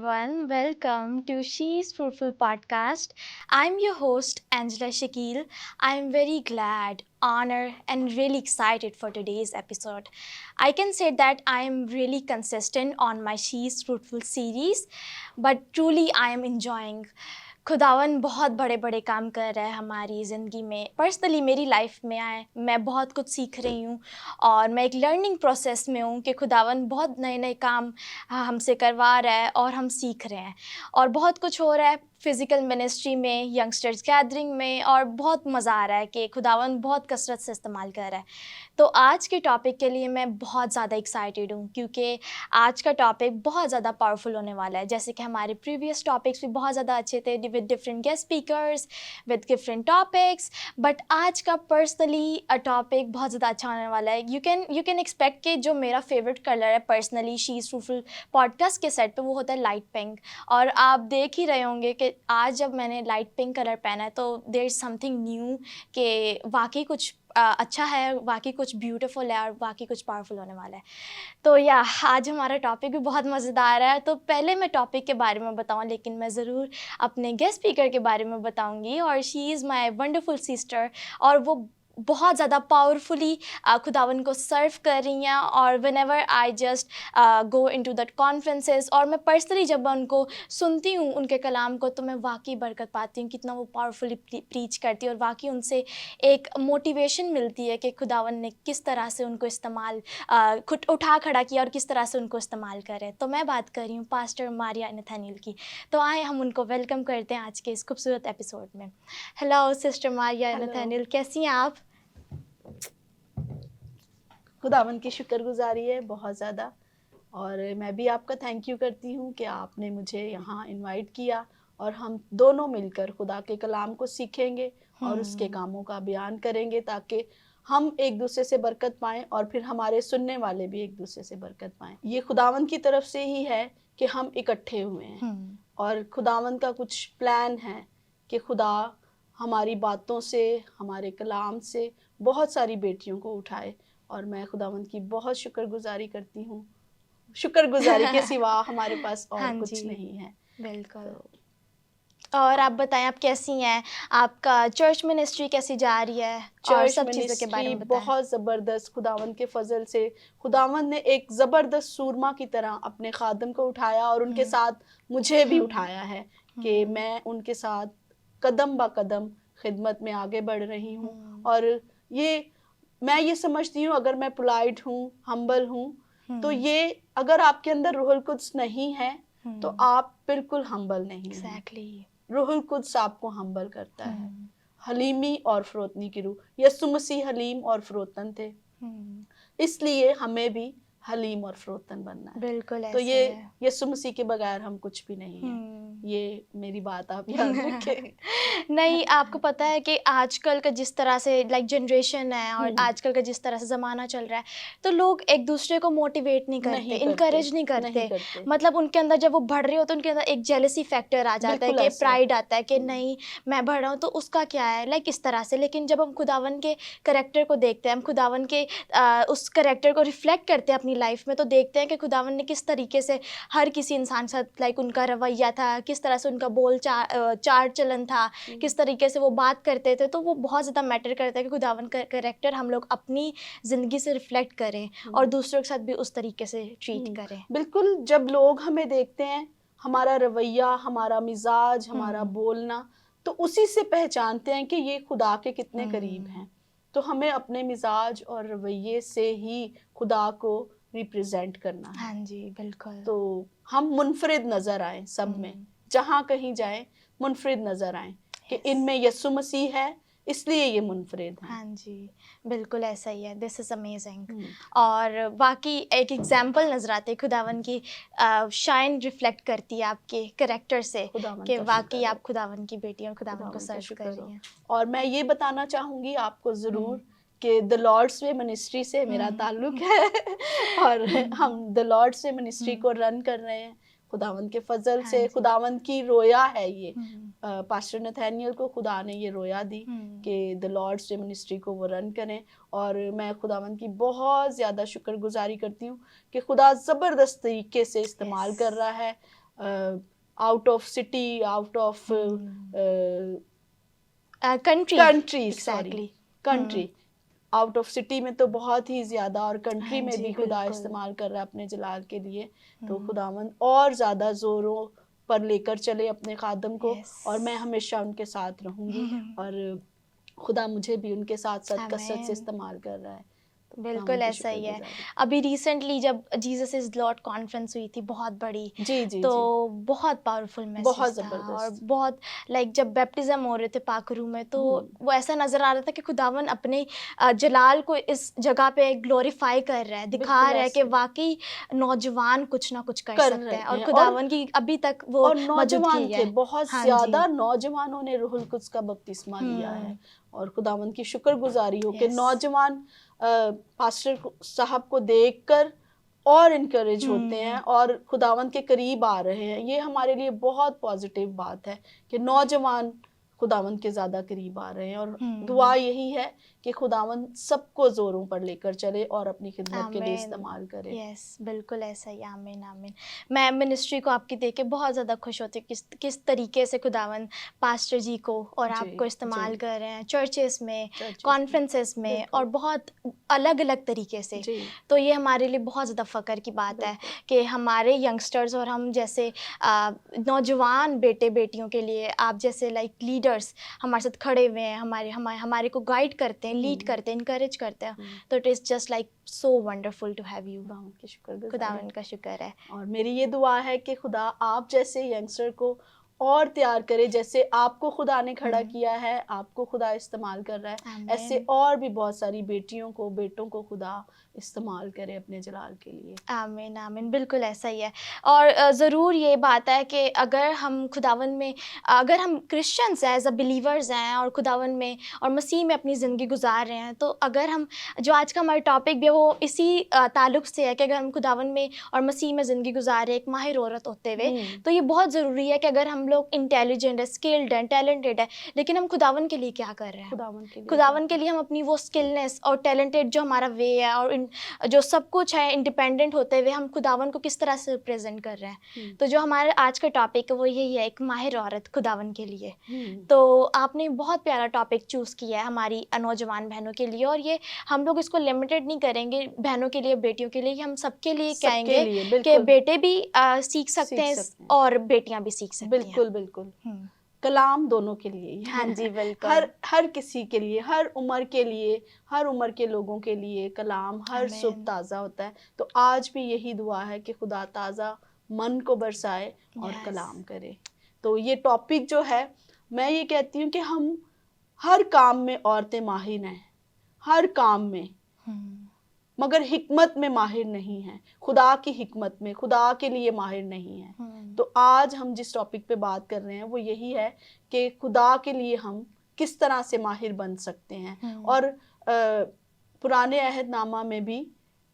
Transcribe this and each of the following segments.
everyone. Welcome to She's Fruitful podcast. I'm your host, Angela Shakil. I'm very glad, honored, and really excited for today's episode. I can say that I am really consistent on my She's Fruitful series, but truly I am enjoying. खुदावन बहुत बड़े बड़े काम कर रहा है हमारी ज़िंदगी में, पर्सनली मेरी लाइफ में आए, मैं बहुत कुछ सीख रही हूँ और मैं एक लर्निंग प्रोसेस में हूँ कि खुदावन बहुत नए नए काम हमसे करवा रहा है और हम सीख रहे हैं और बहुत कुछ हो रहा है फ़िज़िकल मिनिस्ट्री में, यंगस्टर्स गैदरिंग में, और बहुत मज़ा आ रहा है कि खुदावन बहुत कसरत से इस्तेमाल कर रहा है। तो आज के टॉपिक के लिए मैं बहुत ज़्यादा एक्साइटेड हूँ क्योंकि आज का टॉपिक बहुत ज़्यादा पावरफुल होने वाला है। जैसे कि हमारे प्रीवियस टॉपिक्स भी बहुत ज़्यादा अच्छे थे with different guest speakers, with different topics, but आज का पर्सनली टॉपिक बहुत ज़्यादा अच्छा होने वाला है। यू कैन एक्सपेक्ट कि जो मेरा फेवरेट कलर है पर्सनली शी फ्रूटफुल पॉडकास्ट के सेट पे, वो होता है लाइट पिंक। और आप देख ही रहे होंगे कि आज जब मैंने लाइट पिंक कलर पहना है तो देयर इज़ समथिंग न्यू, कि वाकई कुछ अच्छा है, वाकई कुछ ब्यूटीफुल है और वाकई कुछ पावरफुल होने वाला है। तो आज हमारा टॉपिक भी बहुत मज़ेदार है। तो पहले मैं टॉपिक के बारे में बताऊं, लेकिन मैं ज़रूर अपने गेस्ट स्पीकर के बारे में बताऊंगी। और she is my wonderful sister, और वो बहुत ज़्यादा पावरफुली खुदावन को सर्व कर रही हैं। और when ever I just go into that conferences, और मैं पर्सनली जब मैं उनको सुनती हूँ उनके कलाम को, तो मैं वाकई बरकत पाती हूँ कितना वो पावरफुली प्रीच करती है, और वाकई उनसे एक मोटिवेशन मिलती है कि खुदावन ने किस तरह से उनको इस्तेमाल खुद उठा खड़ा किया और किस तरह से उनको इस्तेमाल करें। तो मैं बात कर रही हूँ पास्टर मारिया नथानियल की। तो आए हम उनको वेलकम करते हैं आज के इस खूबसूरत एपिसोड में। हेलो सिस्टर मारिया नथानियल, कैसी हैं आप? खुदावन की शुक्रगुजारी है बहुत ज़्यादा, और मैं भी आपका थैंक यू करती हूँ कि आपने मुझे यहाँ इनवाइट किया और हम दोनों मिलकर खुदा के कलाम को सीखेंगे और उसके कामों का बयान करेंगे, ताकि हम एक दूसरे से बरकत पाएं और फिर हमारे सुनने वाले भी एक दूसरे से बरकत पाएं। ये खुदावन की तरफ से ही है कि हम इकट्ठे हुए हैं, और खुदावन का कुछ प्लान है कि खुदा हमारी बातों से, हमारे कलाम से बहुत सारी बेटियों को उठाए। और मैं खुदावंद की बहुत शुक्रगुजारी करती हूँ। शुक्रगुजारी के सिवा हमारे पास और हाँ कुछ जी, नहीं है। बिल्कुल। और आप बताएं, आप कैसी हैं? आपका चर्च मिनिस्ट्री कैसी जा रही है? और चर्च सब चीज़ों के बारे मिनिस्ट्री में बताएं। बहुत ज़बरदस्त, खुदावंद के फजल से खुदावंद ने एक ज़बरदस्त सूरमा की तरह अपने खादम को उठाया और उनके साथ मुझे भी उठाया है कि मैं उनके साथ कदम ब कदम खिदमत में आगे बढ़ रही हूँ। और मैं ये समझती हूँ, अगर मैं पोलाइट हूँ, हम्बल हूँ, तो ये अगर आपके अंदर रूहुल कुद्स नहीं है तो आप बिल्कुल हम्बल नहीं हैं। एग्जैक्टली। रूहुल कुद्स आपको हम्बल करता है। हलीमी और फरोतनी की रूह, यीशु मसीह हलीम और फरोतन थे, इसलिए हमें भी हलीम और फरोतन बनना है। बिल्कुल तो ऐसे ये है। यीशु मसीह के बगैर हम कुछ भी नहीं है। ये मेरी बात आप याद रखें। नहीं, आपको पता है कि आजकल का जिस तरह से जनरेशन है और आजकल का जिस तरह से ज़माना चल रहा है, तो लोग एक दूसरे को मोटिवेट नहीं करते, इनकरेज नहीं करते। मतलब उनके अंदर जब वो बढ़ रहे हो तो उनके अंदर एक जेलसी फैक्टर आ जाता है, कि प्राइड आता है कि नहीं मैं बढ़ रहा हूँ तो उसका क्या है, इस तरह से। लेकिन जब हम खुदावन के करैक्टर को देखते हैं, हम खुदावन के उस करैक्टर को रिफ्लेक्ट करते हैं अपनी लाइफ में, तो देखते हैं कि खुदावन ने किस तरीके से हर किसी इंसान के साथ उनका रवैया था, किस तरह से उनका बोल चाल चलन था, किस तरीके से वो बात करते थे। तो वो बहुत ज़्यादा मैटर करता है कि खुदावन का करैक्टर हम लोग अपनी ज़िंदगी से रिफ्लेक्ट करें और दूसरों के साथ भी उस तरीके से ट्रीट करें। बिल्कुल, जब लोग हमें देखते हैं, हमारा रवैया, हमारा मिजाज, हमारा बोलना, तो उसी से पहचानते हैं कि ये खुदा के कितने करीब हैं। तो हमें अपने मिजाज और रवैये से ही खुदा को रिप्रेजेंट करना है। हाँ जी, बिल्कुल। तो हम मुनफरिद नजर आए, सब में जहाँ कहीं जाए मुनफरिद नजर आए कि इनमें यीशु मसीह है, इसलिए ये मुनफरिद हैं। हाँ जी, बिल्कुल ऐसा ही है। This is amazing. और बाकी एक एग्जाम्पल नज़र आते खुदावन की शाइन रिफ्लेक्ट करती है आपके करैक्टर से, कि वाकई आप खुदावन की बेटी और खुदावन को सर्व कर रही हैं। और मैं ये बताना चाहूँगी आपको ज़रूर कि द लॉर्ड्स वे मिनिस्ट्री से मेरा ताल्लुक है और हम द लॉर्ड्स वे मिनिस्ट्री को रन कर रहे हैं खुदावंद के फजल से। खुदावंद की रोया है ये। पास्टर नथानियल को खुदा ने ये रोया दी कि द लॉर्ड्स वे मिनिस्ट्री को वो रन करें, और मैं खुदावंद की बहुत ज़्यादा शुक्रगुजारी करती हूँ कि खुदा ज़बरदस्त तरीके से इस्तेमाल कर रहा है out of city, out of country, sorry, country, out of city में तो बहुत ही ज्यादा, और कंट्री हाँ में जी, भी खुदा बिल्कुल। इस्तेमाल कर रहा है अपने जलाल के लिए। तो खुदावंद और ज्यादा जोरों पर लेकर चले अपने खादम को, Yes. और मैं हमेशा उनके साथ रहूंगी, और खुदा मुझे भी उनके साथ साथ कसरत से आमीन। इस्तेमाल कर रहा है। तो बिल्कुल खुदावंद की ऐसा ही है। शुक्रगुजारी। अभी रिसेंटली जब जीसस इज लॉर्ड कॉन्फ्रेंस हुई थी, बहुत बड़ी, जी जी तो जी, बहुत पावरफुल बहुत मैसेज था, और जबरदस्त। बहुत लाइक जब बैप्टिज्म हो रहे थे पाखरू में, तो वो ऐसा नजर आ रहा था कि खुदावन अपने जलाल को इस जगह पे ग्लोरीफाई कर रहा है, दिखा बिल्कुल रहा है कि ऐसे वाकई नौजवान कुछ ना कुछ कर कर सकते हैं, रहे और हैं, खुदावन की अभी तक वो और मौजूदगी नौजवान थे, है। बहुत हाँ ज्यादा जी। नौजवानों ने रूहुल कुद्स का बपतिस्मा लिया है। हम्म। और खुदावंद की शुक्रगुजारी हो कि यस। नौजवान पास्टर साहब को देखकर और इनकरेज होते हैं और खुदावंद के करीब आ रहे हैं। ये हमारे लिए बहुत पॉजिटिव बात है कि नौजवान खुदावंद के ज्यादा करीब आ रहे हैं, और दुआ यही है कि खुदावंद सबको जोरों पर लेकर चले और अपनी खिदमत के लिए आमीन। इस्तेमाल करे। यस, बिल्कुल ऐसा ही। आमीन आमीन। मैं मिनिस्ट्री को आपकी देख के बहुत ज़्यादा खुश होती हूँ, किस तरीके से खुदावन पास्टर जी को और जी आपको इस्तेमाल जी, कर रहे हैं चर्चेस में, चर्चेस कॉन्फ्रेंसेस में, और बिल्कुल बहुत अलग अलग तरीके से। जी, तो ये हमारे लिए बहुत ज़्यादा फ़ख्र की बात है बिल्कुल कि हमारे यंगस्टर्स और हम जैसे नौजवान बेटे बेटियों के लिए आप जैसे लाइक लीडर्स हमारे साथ खड़े हुए हैं, हमारे को गाइड करते हैं, लीड करते हैं, इनकरेज करते हैं। तो it is just like so wonderful to have you. खुदावंद की शुक्रगुजारी। खुदावन का शुक्र है। और मेरी ये दुआ है कि खुदा आप जैसे यंगस्टर को और तैयार करे, जैसे आपको खुदा ने खड़ा किया है, आपको खुदा इस्तेमाल कर रहा है, ऐसे आमीन और भी बहुत सारी बेटियों को, बेटों को खुदा इस्तेमाल करे अपने जलाल के लिए। आमीन आमीन, बिल्कुल ऐसा ही है। और ज़रूर ये बात है कि अगर हम खुदावन में, अगर हम क्रिश्चियंस हैं, एज अ बिलीवर्स हैं, और खुदावन में और मसीह में अपनी ज़िंदगी गुजार रहे हैं, तो अगर हम, जो आज का हमारा टॉपिक भी है वो इसी ताल्लुक़ से है कि अगर हम खुदावन में और मसीह में ज़िंदगी गुजार रहे हैं एक माहिर औरत होते हुए, तो ये बहुत ज़रूरी है कि अगर हम लोग इंटेलिजेंट है, स्किल्ड हैं, टैलेंटेड है, लेकिन हम खुदावन के लिए क्या कर रहे हैं? खुदावन के लिए हम अपनी वो स्किलनेस और टैलेंटेड जो हमारा वे है, और जो सब कुछ है इंडिपेंडेंट होते हुए, हम खुदावन को किस तरह से रिप्रेजेंट कर रहे हैं? तो जो हमारे आज का टॉपिक है वो यही है, एक माहिर औरत खुदावन के लिए। तो आपने बहुत प्यारा टॉपिक चूज़ किया है हमारी नौजवान बहनों के लिए, और ये हम लोग इसको लिमिटेड नहीं करेंगे बहनों के लिए, बेटियों के लिए, हम सबके लिए कहेंगे कि बेटे भी सीख सकते हैं और बेटियां भी सीख सकती हैं। बिल्कुल बिल्कुल, कलाम दोनों के लिए ही है। हाँ जी, बिल्कुल। हर किसी के लिए, हर उम्र के लिए, हर उम्र के लोगों के लिए कलाम हर सुबह ताज़ा होता है। तो आज भी यही दुआ है कि खुदा ताज़ा मन को बरसाए और कलाम करे। तो ये टॉपिक जो है, मैं ये कहती हूँ कि हम हर काम में औरतें माहिर हैं, हर काम में, मगर हिकमत में माहिर नहीं है, खुदा की हिकमत में, खुदा के लिए माहिर नहीं है। तो आज हम जिस टॉपिक पे बात कर रहे हैं वो यही है कि खुदा के लिए हम किस तरह से माहिर बन सकते हैं। और पुराने अहदनामा में भी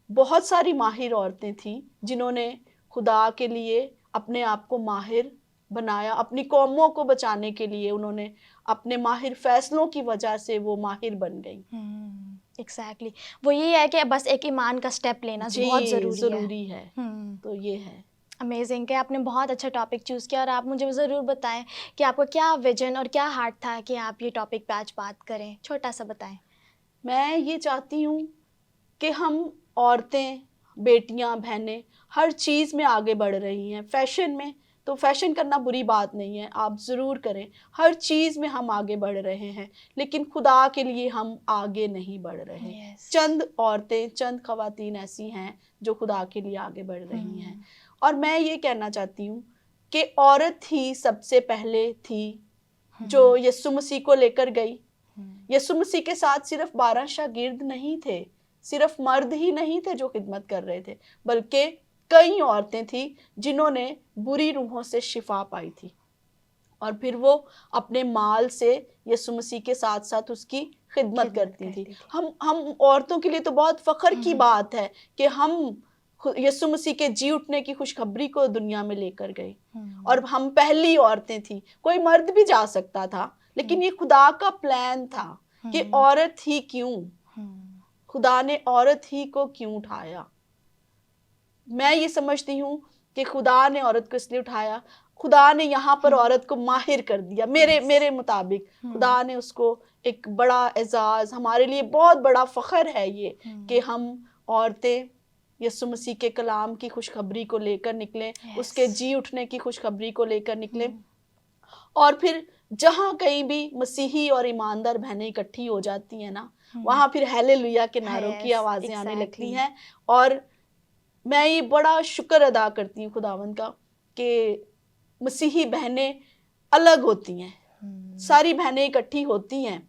बहुत सारी माहिर औरतें थीं जिन्होंने खुदा के लिए अपने आप को माहिर बनाया, अपनी कौमों को बचाने के लिए उन्होंने अपने माहिर फैसलों की वजह से वो माहिर बन गई। एग्जैक्टली, वो ये है कि बस एक ईमान का स्टेप लेना बहुत ज़रूरी है। तो ये है। अमेजिंग कि आपने बहुत अच्छा टॉपिक चूज़ किया, और आप मुझे ज़रूर बताएं कि आपका क्या विजन और क्या हार्ट था कि आप ये टॉपिक पे आज बात करें, छोटा सा बताएं। मैं ये चाहती हूँ कि हम औरतें, बेटियां, बहनें हर चीज़ में आगे बढ़ रही हैं। फैशन में तो फैशन करना बुरी बात नहीं है, आप ज़रूर करें, हर चीज़ में हम आगे बढ़ रहे हैं, लेकिन खुदा के लिए हम आगे नहीं बढ़ रहे। चंद औरतें, चंद ख़वातीन ऐसी हैं जो खुदा के लिए आगे बढ़ रही हैं। और मैं ये कहना चाहती हूँ कि औरत ही सबसे पहले थी जो यीशु मसीह को लेकर गई। यीशु मसीह के साथ सिर्फ 12 शागिर्द नहीं थे, सिर्फ मर्द ही नहीं थे जो खिदमत कर रहे थे, बल्कि कई औरतें थी जिन्होंने बुरी रूहों से शिफा पाई थी, और फिर वो अपने माल से यीशु मसीह के साथ साथ उसकी खिदमत करती थी। हम औरतों के लिए तो बहुत फख्र की बात है कि हम यीशु मसीह के जी उठने की खुशखबरी को दुनिया में लेकर गए, और हम पहली औरतें थी। कोई मर्द भी जा सकता था, लेकिन ये खुदा का प्लान था कि औरत ही क्यों, खुदा ने औरत ही को क्यों उठाया। मैं ये समझती हूँ कि खुदा ने औरत को इसलिए उठाया, खुदा ने यहाँ पर औरत को माहिर कर दिया। मेरे मुताबिक खुदा ने उसको एक बड़ा एजाज, हमारे लिए बहुत बड़ा फख्र है ये कि हम औरतें यीशु मसीह के कलाम की खुशखबरी को लेकर निकलें, उसके जी उठने की खुशखबरी को लेकर निकलें। और फिर जहाँ कहीं भी मसीही और ईमानदार बहनें इकट्ठी हो जाती हैं ना, वहाँ फिर हालेलुया के नारों की आवाज़ें आने लगती हैं। और मैं ये बड़ा शुक्र अदा करती हूँ खुदावंद का कि मसीही बहनें अलग होती हैं, सारी बहनें इकट्ठी होती हैं,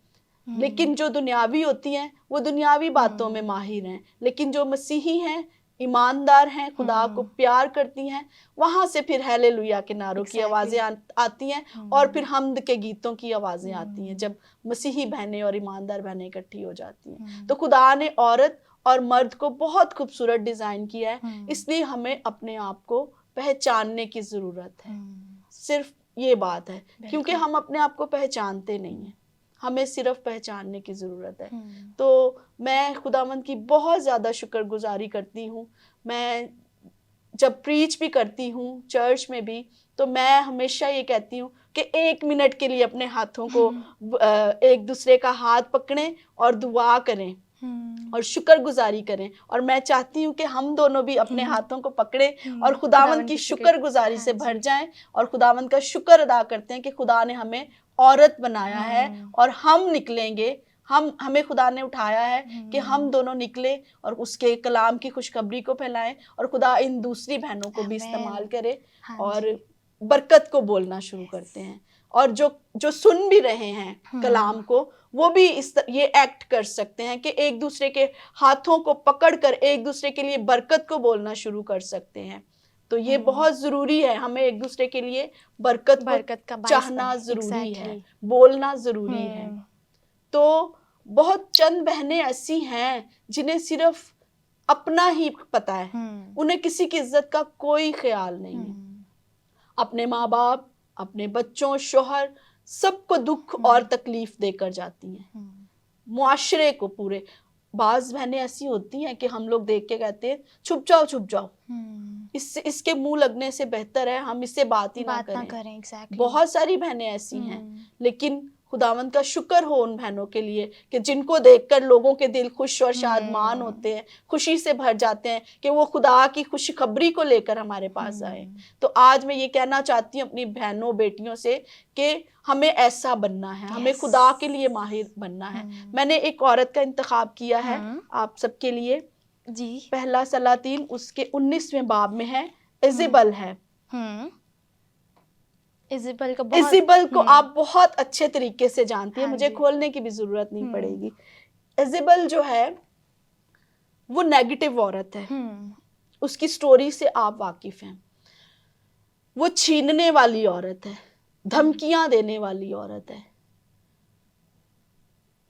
लेकिन जो दुनियावी होती हैं वो दुनियावी बातों में माहिर हैं, लेकिन जो मसीही हैं, ईमानदार हैं, खुदा को प्यार करती हैं, वहाँ से फिर हालेलुया के नारों की आवाज़ें आती हैं और फिर हम्द के गीतों की आवाज़ें आती हैं जब मसीही बहनें और ईमानदार बहनें इकट्ठी हो जाती हैं। तो खुदा ने औरत और मर्द को बहुत खूबसूरत डिज़ाइन किया है, इसलिए हमें अपने आप को पहचानने की ज़रूरत है। सिर्फ ये बात है, क्योंकि हम अपने आप को पहचानते नहीं हैं, हमें सिर्फ पहचानने की ज़रूरत है। तो मैं खुदावंद की बहुत ज़्यादा शुक्रगुजारी करती हूँ। मैं जब प्रीच भी करती हूँ चर्च में भी, तो मैं हमेशा ये कहती हूँ कि 1 मिनट के लिए अपने हाथों को एक दूसरे का हाथ पकड़ें और दुआ करें और शुक्रगुजारी करें। और मैं चाहती हूँ कि हम दोनों भी अपने हाथों को पकड़ें और खुदावंद की शुक्रगुजारी से भर जाएं और खुदावंद का शुक्र अदा करते हैं कि खुदा ने हमें औरत बनाया है और हम निकलेंगे, हमें खुदा ने उठाया है कि हम दोनों निकले और उसके कलाम की खुशखबरी को फैलाएं और खुदा इन दूसरी बहनों को भी इस्तेमाल करे और बरकत को बोलना शुरू करते हैं। और जो सुन भी रहे हैं कलाम को, वो भी ये एक्ट कर सकते हैं कि एक दूसरे के हाथों को पकड़कर एक दूसरे के लिए बरकत को बोलना शुरू कर सकते हैं। तो ये बहुत ज़रूरी है, हमें एक दूसरे के लिए बरकत का चाहना ज़रूरी है, बोलना ज़रूरी है। तो बहुत चंद बहनें ऐसी हैं जिन्हें सिर्फ अपना ही पता है, उन्हें किसी की इज्जत का कोई ख्याल नहीं है। अपने माँ बाप, अपने बच्चों, शोहर, सबको दुख और तकलीफ देकर जाती हैं, मुआशरे को पूरे। बाज बहनें ऐसी होती हैं कि हम लोग देख के कहते हैं छुप जाओ, इसके मुंह लगने से बेहतर है हम इससे बात ही ना करें। बहुत सारी बहनें ऐसी हैं, लेकिन खुदावंद का शुक्र हो उन बहनों के लिए कि जिनको देखकर लोगों के दिल खुश और शादमान होते हैं, खुशी से भर जाते हैं कि वो खुदा की खुशखबरी को लेकर हमारे पास आए। तो आज मैं ये कहना चाहती हूँ अपनी बहनों बेटियों से कि हमें ऐसा बनना है, हमें खुदा के लिए माहिर बनना है। मैंने एक औरत का इंतखाब किया है आप सबके लिए जी। पहला सलातीन उसके 19वें बाब में है, इज़ेबल है। इज़ेबल को आप बहुत अच्छे तरीके से जानती हैं, मुझे खोलने की भी जरूरत नहीं पड़ेगी। इज़ेबल जो है वो नेगेटिव औरत है, उसकी स्टोरी से आप वाकिफ हैं। वो छीनने वाली औरत है, धमकियां देने वाली औरत है।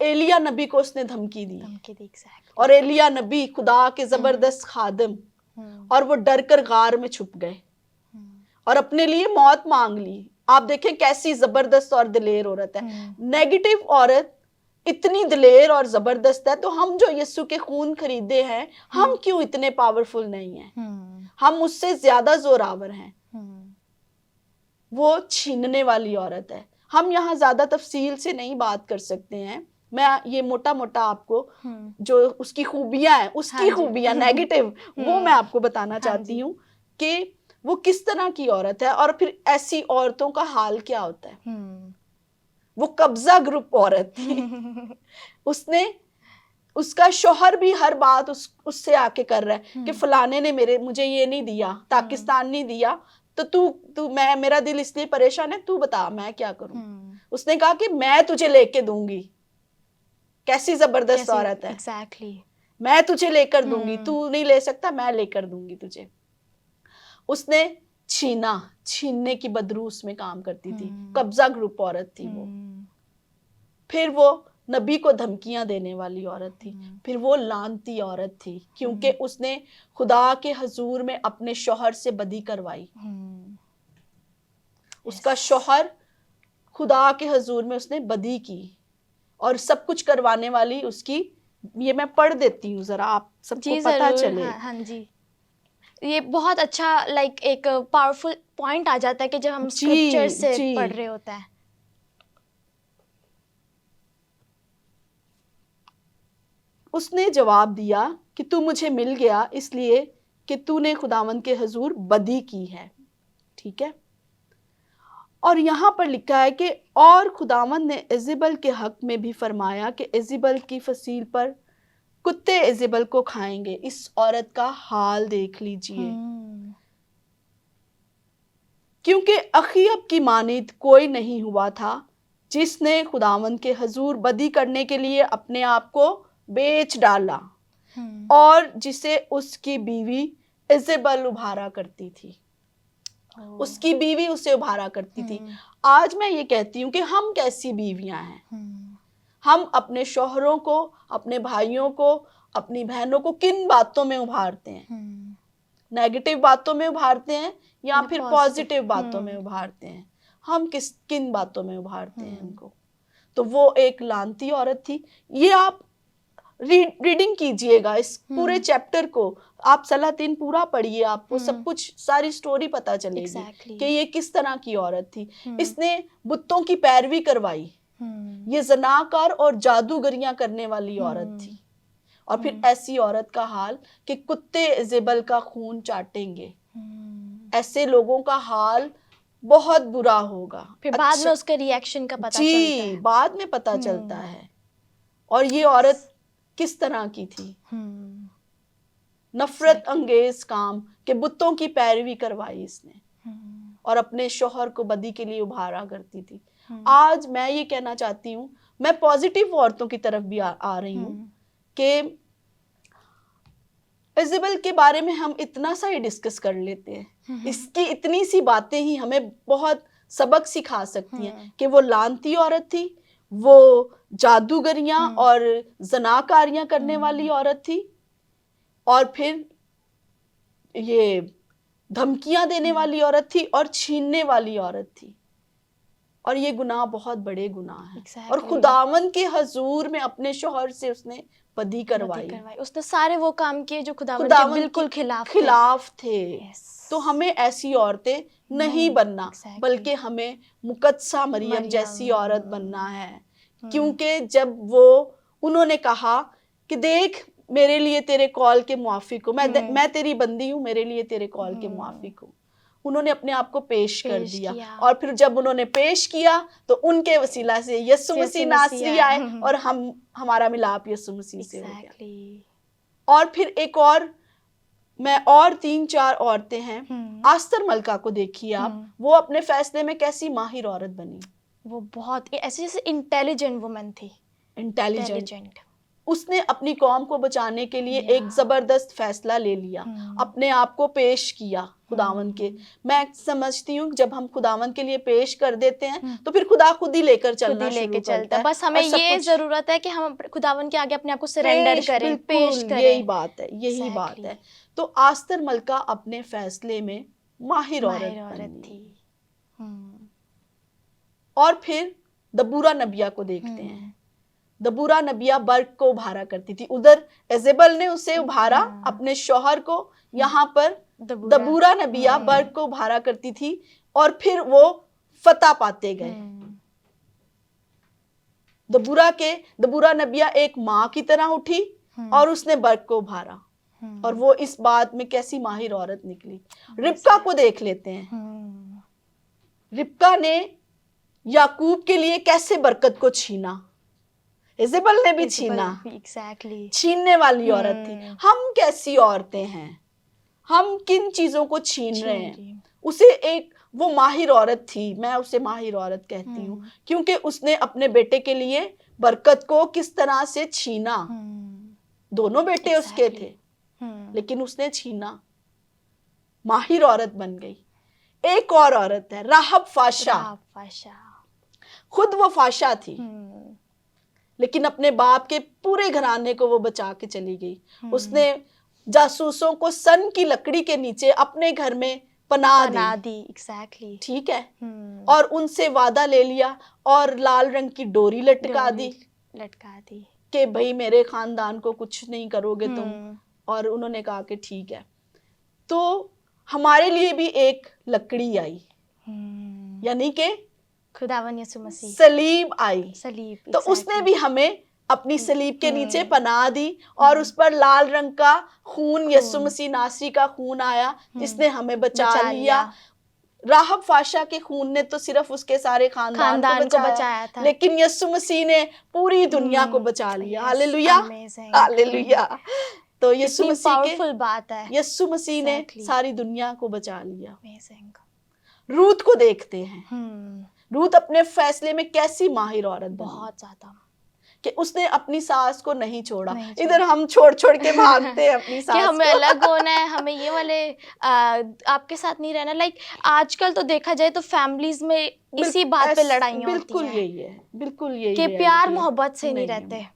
एलिया नबी को उसने धमकी दी और एलिया नबी खुदा के जबरदस्त खादिम, और वो डर कर गार में छुप गए और अपने लिए मौत मांग ली। आप देखें कैसी जबरदस्त और दिलेर औरत है। नेगेटिव औरत इतनी दिलेर और जबरदस्त है, तो हम जो यीशु के खून खरीदे हैं, हम क्यों इतने पावरफुल नहीं हैं? हम उससे ज्यादा जोरावर हैं। वो छीनने वाली औरत है। हम यहाँ ज्यादा तफसील से नहीं बात कर सकते हैं, मैं ये मोटा मोटा आपको जो उसकी खूबियां हैं, उसकी खूबियां नेगेटिव वो मैं आपको बताना चाहती हूँ कि वो किस तरह की औरत है और फिर ऐसी औरतों का हाल क्या होता है। वो कब्जा ग्रुप औरत थी। उसका शौहर भी हर बात उससे आके कर रहा है कि फलाने ने मुझे ये नहीं दिया, पाकिस्तान नहीं दिया, तो तू मेरा दिल इसलिए परेशान है, तू बता मैं क्या करूं। उसने कहा कि मैं तुझे लेके दूंगी। कैसी जबरदस्त औरत है। Exactly. मैं तुझे लेकर दूंगी, तू नहीं ले सकता, मैं लेकर दूंगी तुझे। उसने छीनने की बदरूस में काम करती थी, कब्जा ग्रुप औरत थी वो। फिर वो नबी को धमकियां देने वाली औरत थी। फिर वो लानती औरत थी क्योंकि उसने खुदा के हजूर में अपने शौहर से बदी करवाई। उसका शौहर खुदा के हजूर में उसने बदी की और सब कुछ करवाने वाली उसकी, ये मैं पढ़ देती हूँ जरा आप सबको पता चले। हाँ जी। ये बहुत अच्छा लाइक एक पावरफुल पॉइंट आ जाता है कि जब हम स्क्रिप्चर से जी। पढ़ रहे होते हैं। उसने जवाब दिया कि तू मुझे मिल गया इसलिए कि तूने खुदावंद के हुजूर बदी की है। ठीक है, और यहाँ पर लिखा है कि और खुदावंद ने इज़ेबल के हक में भी फरमाया कि इज़ेबल की फसील पर कुत्ते इज़ेबल को खाएंगे। इस औरत का हाल देख लीजिए, क्योंकि अखीयब की मानिद कोई नहीं हुआ था जिसने खुदावंद के हुजूर बदी करने के लिए अपने आप को बेच डाला और जिसे उसकी बीवी इज़ेबल उभारा करती थी। उसकी बीवी उसे उभारा करती थी। आज मैं ये कहती हूँ कि हम कैसी बीवियां हैं। हम अपने शौहरों को, अपने भाइयों को, अपनी बहनों को किन बातों में उभारते हैं? नेगेटिव बातों में उभारते हैं या फिर पॉजिटिव बातों में उभारते हैं? हम किन बातों में उभारते हैं उनको? तो वो एक लानती औरत थी। ये आप रीडिंग कीजिएगा इस पूरे चैप्टर को, आप सलातीन पूरा पढ़िए, आपको सब कुछ सारी स्टोरी पता चलेगी कि ये किस तरह की औरत थी। इसने बुतों की पैरवी करवाई। ये जनाकार और जादूगरियां करने वाली औरत थी। और फिर ऐसी औरत का हाल कि कुत्ते इज़ेबल का खून चाटेंगे। ऐसे लोगों का हाल बहुत बुरा होगा। फिर बाद में उसके रिएक्शन का पता चलता है। बाद में पता चलता है। और ये औरत किस तरह की थी? नफरत अंगेज काम के बुतों की पैरवी करवाई इसने और अपने शौहर को बदी के लिए उभारा करती थी। आज मैं ये कहना चाहती हूँ, मैं पॉजिटिव औरतों की तरफ भी आ रही हूँ कि इज़ेबल के बारे में हम इतना सा ही डिस्कस कर लेते हैं। इसकी इतनी सी बातें ही हमें बहुत सबक सिखा सकती हैं कि वो लानती औरत थी, वो जादूगरियां और जनाकारियां करने वाली औरत थी, और फिर ये धमकियां देने वाली औरत थी और छीनने वाली औरत थी। और ये गुनाह बहुत बड़े गुनाह हैं। और खुदावंद के हुजूर में अपने शौहर से उसने बदी करवाई। उसने सारे वो काम किए जो खुदावंद के बिल्कुल खिलाफ थे। तो हमें ऐसी औरतें नहीं बनना, बल्कि हमें मुकद्दसा मरियम जैसी औरत बनना है। क्योंकि जब उन्होंने कहा कि देख मेरे लिए तेरे कॉल के मुआफिक हूँ, मैं तेरी बंदी हूँ, मेरे लिए तेरे कॉल के मुआफिक हूँ, उन्होंने अपने आप को पेश कर दिया। और फिर जब उन्होंने पेश किया तो उनके वसीला से यीशु मसीह नासरी आए और हमारा मिलाप यीशु मसीह से हो गया। और फिर एक और, मैं और 3-4 औरतें हैं। आस्तर मलका को देखिए आप, वो अपने फैसले में कैसी माहिर औरत बनी। वो बहुत ऐसे जैसे इंटेलिजेंट वुमन थी। इंटेलिजेंट। उसने अपनी कौम को बचाने के लिए एक जबरदस्त फैसला ले लिया, अपने आप को पेश किया खुदावंद के। मैं समझती हूँ जब हम खुदावंद के लिए पेश कर देते हैं तो फिर खुदा खुद ही लेकर चलना शुरू करता है। बस हमें ये जरूरत है कि हम खुदावंद के आगे अपने आप को सरेंडर करें, पेश करें। यही बात है, यही बात है। तो आस्तर मलका अपने फैसले में माहिर औरत थी। और फिर दबूरा नबिया को देखते हैं। दबूरा नबिया बर्क को उभारा करती थी। उधर इज़ेबल ने उसे उभारा, अपने शौहर को। यहाँ पर दबूरा नबिया बर्क को उभारा करती थी और फिर वो फतह पाते गए। दबूरा नबिया एक माँ की तरह उठी और उसने बर्क को उभारा। और वो इस बात में कैसी माहिर औरत निकली। रिबका को देख लेते हैं। रिबका ने याकूब के लिए कैसे बरकत को छीना। इज़ेबल ने भी छीना। छीनने वाली औरत थी। हम कैसी औरतें हैं? हम किन चीजों को छीन रहे हैं? उसे एक वो माहिर औरत थी, मैं उसे माहिर औरत कहती हूँ, क्योंकि उसने अपने बेटे के लिए बरकत को किस तरह से छीना। दोनों बेटे उसके थे, लेकिन उसने छीना। माहिर औरत बन गई। एक और औरत है, राहब फाशा। खुद वो फाशा थी, लेकिन अपने बाप के पूरे घराने को वो बचा के चली गई। उसने जासूसों को सन की लकड़ी के नीचे अपने घर में पनाह दी। ठीक है। और उनसे वादा ले लिया और लाल रंग की डोरी लटका दी कि भाई मेरे खानदान को कुछ नहीं करोगे तुम। और उन्होंने कहा कि ठीक है। तो हमारे लिए भी एक लकड़ी आई, यानी कि खुदावन यीशु मसीह, सलीब आई। सलीब, तो उसने भी हमें अपनी सलीब के नीचे पनाह दी, और उस पर लाल रंग का खून, यीशु मसीह नासरी का खून आया, जिसने हमें बचा लिया। राहब फाशा के खून ने तो सिर्फ उसके सारे खानदान को बचाया था, लेकिन यीशु मसीह ने पूरी दुनिया को बचा लिया। Hallelujah, hallelujah. तो यीशु मसीह पावरफुल बात है, यीशु मसीह ने सारी दुनिया को बचा लिया। रूथ को देखते हैं, रूथ अपने फैसले में कैसी माहिर औरत, बहुत ज्यादा, कि उसने अपनी सास को नहीं छोड़ा। इधर हम छोड़ छोड़ के भागते हैं अपनी सास कि हमें को। अलग होना है, हमें ये वाले आपके साथ नहीं रहना। लाइक आजकल तो देखा जाए तो फैमिलीज में इसी बात पे लड़ाइयाँ बिल्कुल होती हैं, यही है, बिल्कुल यही कि प्यार मोहब्बत से नहीं रहते।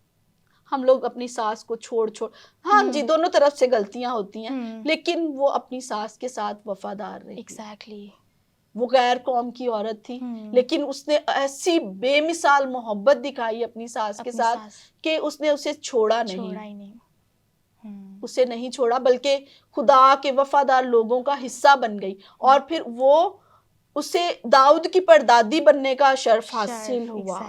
हम लोग अपनी सास को छोड़ हाँ जी, दोनों तरफ से गलतियां होती हैं, लेकिन वो अपनी सास के साथ वफादार रही। एग्जैक्टली। वो गैर कौम की औरत थी, लेकिन उसने ऐसी बेमिसाल मोहब्बत दिखाई अपनी सास के साथ कि उसने उसे छोड़ा नहीं। उसे नहीं छोड़ा, बल्कि खुदा के वफादार लोगों का हिस्सा बन गई, और फिर वो उसे दाऊद की परदादी बनने का शर्फ हासिल हुआ।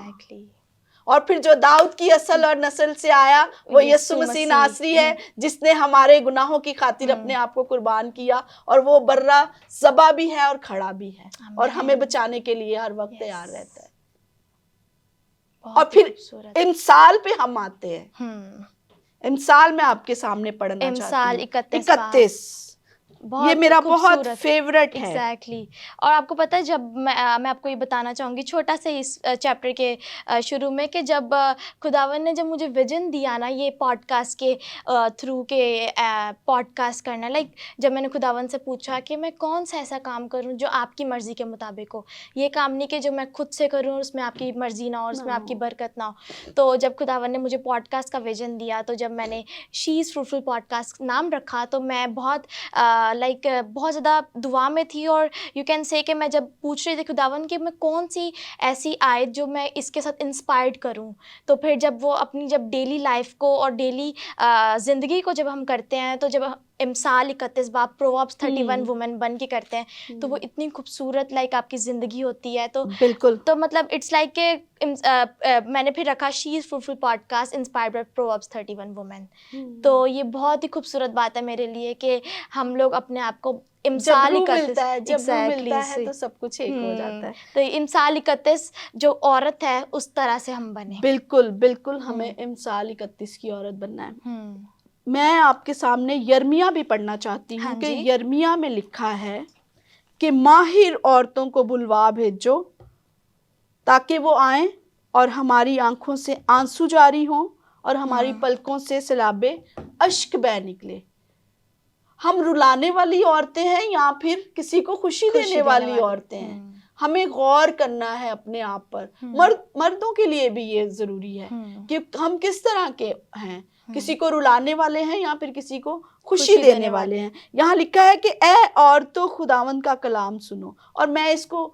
और फिर जो दाऊद की असल और नस्ल से आया वो यीशु मसीह नासरी है, जिसने हमारे गुनाहों की खातिर अपने आप को कुर्बान किया, और वो बर्रा ज़बा भी है और खड़ा भी है, और हमें बचाने के लिए हर वक्त तैयार रहता है। और फिर इंसाल पे हम आते हैं। इंसाल में आपके सामने पढ़ना चाहती हूँ, 31। ये मेरा बहुत फेवरेट है। एग्जैक्टली। और आपको पता है, जब मैं आपको ये बताना चाहूँगी छोटा सा इस चैप्टर के शुरू में, कि जब खुदावन ने जब मुझे विजन दिया ना ये पॉडकास्ट के थ्रू के पॉडकास्ट करना, लाइक जब मैंने खुदावन से पूछा कि मैं कौन सा ऐसा काम करूँ जो आपकी मर्ज़ी के मुताबिक हो, ये काम नहीं कि जो मैं खुद से करूँ उसमें आपकी मर्ज़ी ना हो, उसमें आपकी बरकत ना हो। तो जब खुदावन ने मुझे पॉडकास्ट का विजन दिया, तो जब मैंने शी इज़ फ्रूटफुल पॉडकास्ट नाम रखा, तो मैं बहुत बहुत ज़्यादा दुआ में थी, और यू कैन से कि मैं जब पूछ रही थी खुदावन कि मैं कौन सी ऐसी आयत जो मैं इसके साथ इंस्पायर्ड करूं। तो फिर जब वो अपनी जब डेली लाइफ को और डेली ज़िंदगी को जब हम करते हैं, तो जब इमसाल 31 बाब, प्रोवर्ब्स 31 वुमेन बन के करते हैं, तो वो इतनी खूबसूरत लाइक आपकी ज़िंदगी होती है। तो बिल्कुल, तो मतलब इट्स लाइक के मैंने फिर रखा she is fruitful podcast inspired by proverbs 31 women. तो ये बहुत ही खूबसूरत बात है मेरे लिए कि हम लोग अपने आप को इमसाल 31 मिलता है तो सब कुछ एक हो जाता है। तो इमसाल 31 जो औरत है उस तरह से हम बने। बिल्कुल बिल्कुल, हमें इमसाल 31 की औरत बनना है। मैं आपके सामने यर्मिया भी पढ़ना चाहती हूँ कि यर्मिया में लिखा है कि माहिर औरतों को बुलवा भेजो ताकि वो आएं और हमारी आंखों से आंसू जारी हों और हमारी पलकों से सैलाबे अश्क बह निकले। हम रुलाने वाली औरतें हैं या फिर किसी को खुशी देने वाली औरतें हैं? हमें गौर करना है अपने आप पर। मर्दों के लिए भी ये जरूरी है कि हम किस तरह के हैं, किसी को रुलाने वाले हैं या फिर किसी को खुशी देने वाले हैं। यहाँ लिखा है कि ए औरतों खुदावंद का कलाम सुनो, और मैं इसको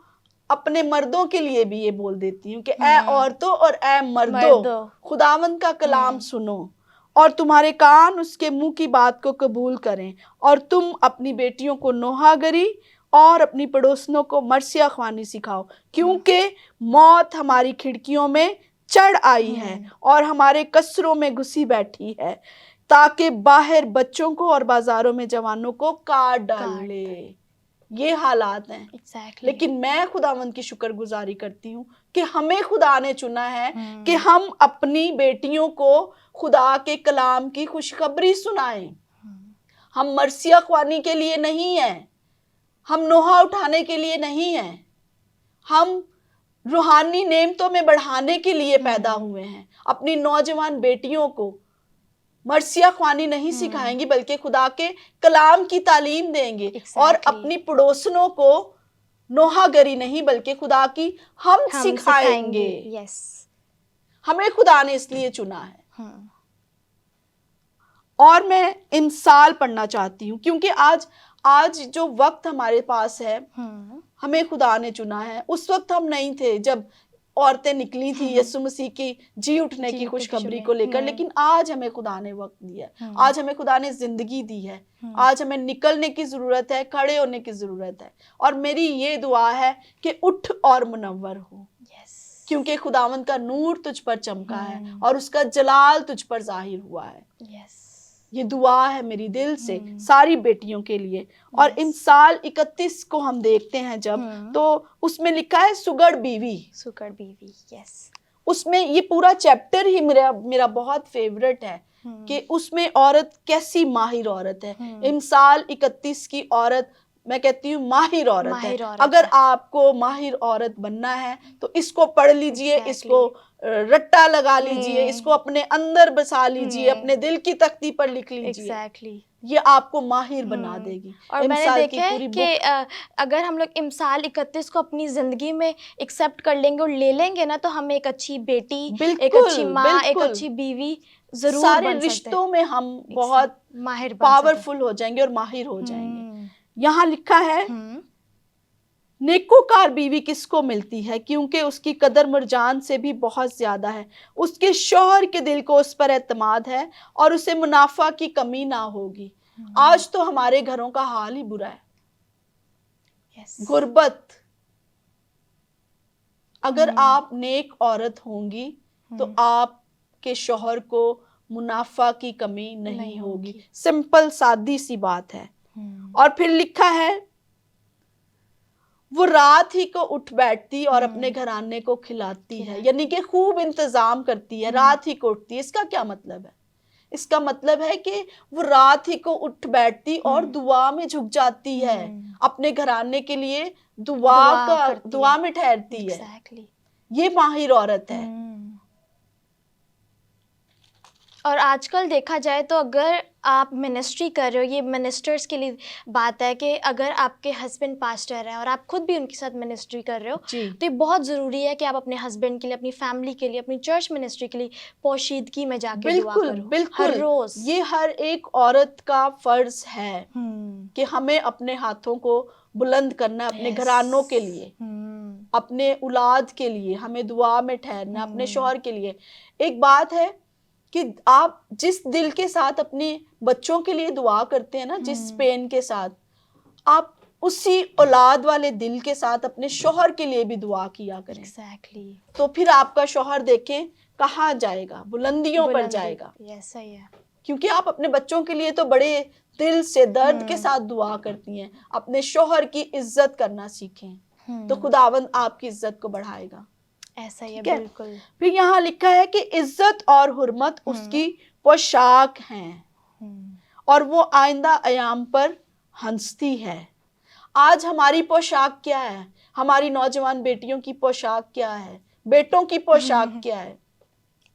अपने मर्दों के लिए भी ये बोल देती हूँ कि ए औरतों और ए मर्दों खुदावंद का कलाम सुनो, और तुम्हारे कान उसके मुंह की बात को कबूल करें, और तुम अपनी बेटियों को नोहागरी और अपनी पड़ोसनों को मर्सिया ख्वानी सिखाओ, क्योंकि मौत हमारी खिड़कियों में चढ़ आई है और हमारे कसरों में घुसी बैठी है, ताकि बाहर बच्चों को और बाजारों में जवानों को काट डाले। ये हालात हैं। लेकिन मैं खुदावंद की शुक्रगुजारी करती हूँ कि हमें खुदा ने चुना है कि हम अपनी बेटियों को खुदा के कलाम की खुशखबरी सुनाएं। हम मर्सिया ख्वानी के लिए नहीं है, हम नोहा उठाने के लिए नहीं है, हम रूहानी नेमतों में बढ़ाने के लिए पैदा हुए हैं। अपनी नौजवान बेटियों को मर्सिया ख्वानी नहीं सिखाएंगी, बल्कि खुदा के कलाम की तालीम देंगे। और अपनी पड़ोसनों को नोहागरी नहीं बल्कि खुदा की हम सिखाएंगे। हमें खुदा ने इसलिए चुना है। और मैं इंसाल पढ़ना चाहती हूँ, क्योंकि आज जो वक्त हमारे पास है, हमें खुदा ने चुना है। उस वक्त हम नहीं थे जब औरतें निकली थी यीशु मसीह की जी उठने की खुशखबरी को लेकर, हम्म। लेकिन आज हमें खुदा ने वक्त दिया है, हम्म। आज हमें खुदा ने जिंदगी दी है, आज हमें निकलने की जरूरत है, खड़े होने की जरूरत है। और मेरी ये दुआ है कि उठ और मुनव्वर हो, यस, क्योंकि खुदावंद का नूर तुझ पर चमका है हम्म। और उसका जलाल तुझ पर जाहिर हुआ है। यस, ये दुआ है मेरी दिल से सारी बेटियों के लिए। और इन Yes. साल 31 को हम देखते हैं जब, तो उसमें लिखा है सुगड़ बीवी। सुगड़ बीवी, यस। उसमें ये पूरा चैप्टर ही मेरा बहुत फेवरेट है कि उसमें औरत कैसी माहिर औरत है। इन साल 31 की औरत, मैं कहती हूँ माहिर औरत है। माहिर औरत अगर है। आपको माहिर औरत बनना है तो इसको पढ़ लीजिए, Exactly. इसको रट्टा लगा लीजिए, इसको अपने अंदर बसा लीजिए, अपने दिल की तख्ती पर लिख लीजिए। एग्जैक्टली, ये आपको माहिर बना देगी। और मैंने इमसाल देखा की है पूरी कि अगर हम लोग इमसाल 31 को अपनी ज़िंदगी में एक्सेप्ट कर लेंगे और ले लेंगे ना, तो हम एक अच्छी बेटी, एक अच्छी बिल्कुल माँ, एक बिल्कुल अच्छी बीवी जरूर सारे बन सकते हैं। रिश्तों में हम बहुत माहिर बन सकते हैं। पावरफुल हो जाएंगे और माहिर हो जाएंगे। यहाँ लिखा है हम्म। नेकोकार बीवी किसको मिलती है, क्योंकि उसकी कदर मरजान से भी बहुत ज्यादा है। उसके शौहर के दिल को उस पर एतमाद है और उसे मुनाफा की कमी ना होगी। आज तो हमारे घरों का हाल ही बुरा है। यस, गुर्बत। अगर आप नेक औरत होंगी तो आपके शौहर को मुनाफा की कमी नहीं होगी। सिंपल सादी सी बात है। और फिर लिखा है वो रात ही को उठ बैठती और अपने घराने को खिलाती है, यानी कि खूब इंतजाम करती है, रात ही को उठती है। इसका क्या मतलब है? इसका मतलब है कि वो रात ही को उठ बैठती और दुआ में झुक जाती है, अपने घराने के लिए दुआ में ठहरती है। ये माहिर औरत है। और आजकल देखा जाए तो अगर आप मिनिस्ट्री कर रहे हो, ये मिनिस्टर्स के लिए बात है कि अगर आपके हस्बैंड पास्टर हैं और आप खुद भी उनके साथ मिनिस्ट्री कर रहे हो, तो ये बहुत ज़रूरी है कि आप अपने हस्बैंड के लिए, अपनी फैमिली के लिए, अपनी चर्च मिनिस्ट्री के लिए पोशीदगी में जाके दुआ करो। बिल्कुल हर रोज ये हर एक औरत का फर्ज है कि हमें अपने हाथों को बुलंद करना, अपने घरानों के लिए, अपने औलाद के लिए हमें दुआ में ठहरना, अपने शौहर के लिए। एक बात है कि आप जिस दिल के साथ अपने बच्चों के लिए दुआ करते हैं ना, जिस पेन के साथ, आप उसी औलाद वाले दिल के साथ अपने शौहर के लिए भी दुआ किया करें। Exactly. तो फिर आपका शौहर देखें कहाँ जाएगा, बुलंदियों पर जाएगा। सही है। क्योंकि आप अपने बच्चों के लिए तो बड़े दिल से दर्द के साथ दुआ करती हैं। अपने शौहर की इज्जत करना सीखें तो खुदावंद आपकी इज्जत को बढ़ाएगा। ऐसा ही है, बिल्कुल। फिर यहाँ लिखा है कि इज्जत और हुर्मत उसकी पोशाक हैं और वो आइंदा अयाम पर हंसती है। आज हमारी पोशाक क्या है? हमारी नौजवान बेटियों की पोशाक क्या है? बेटों की पोशाक क्या है?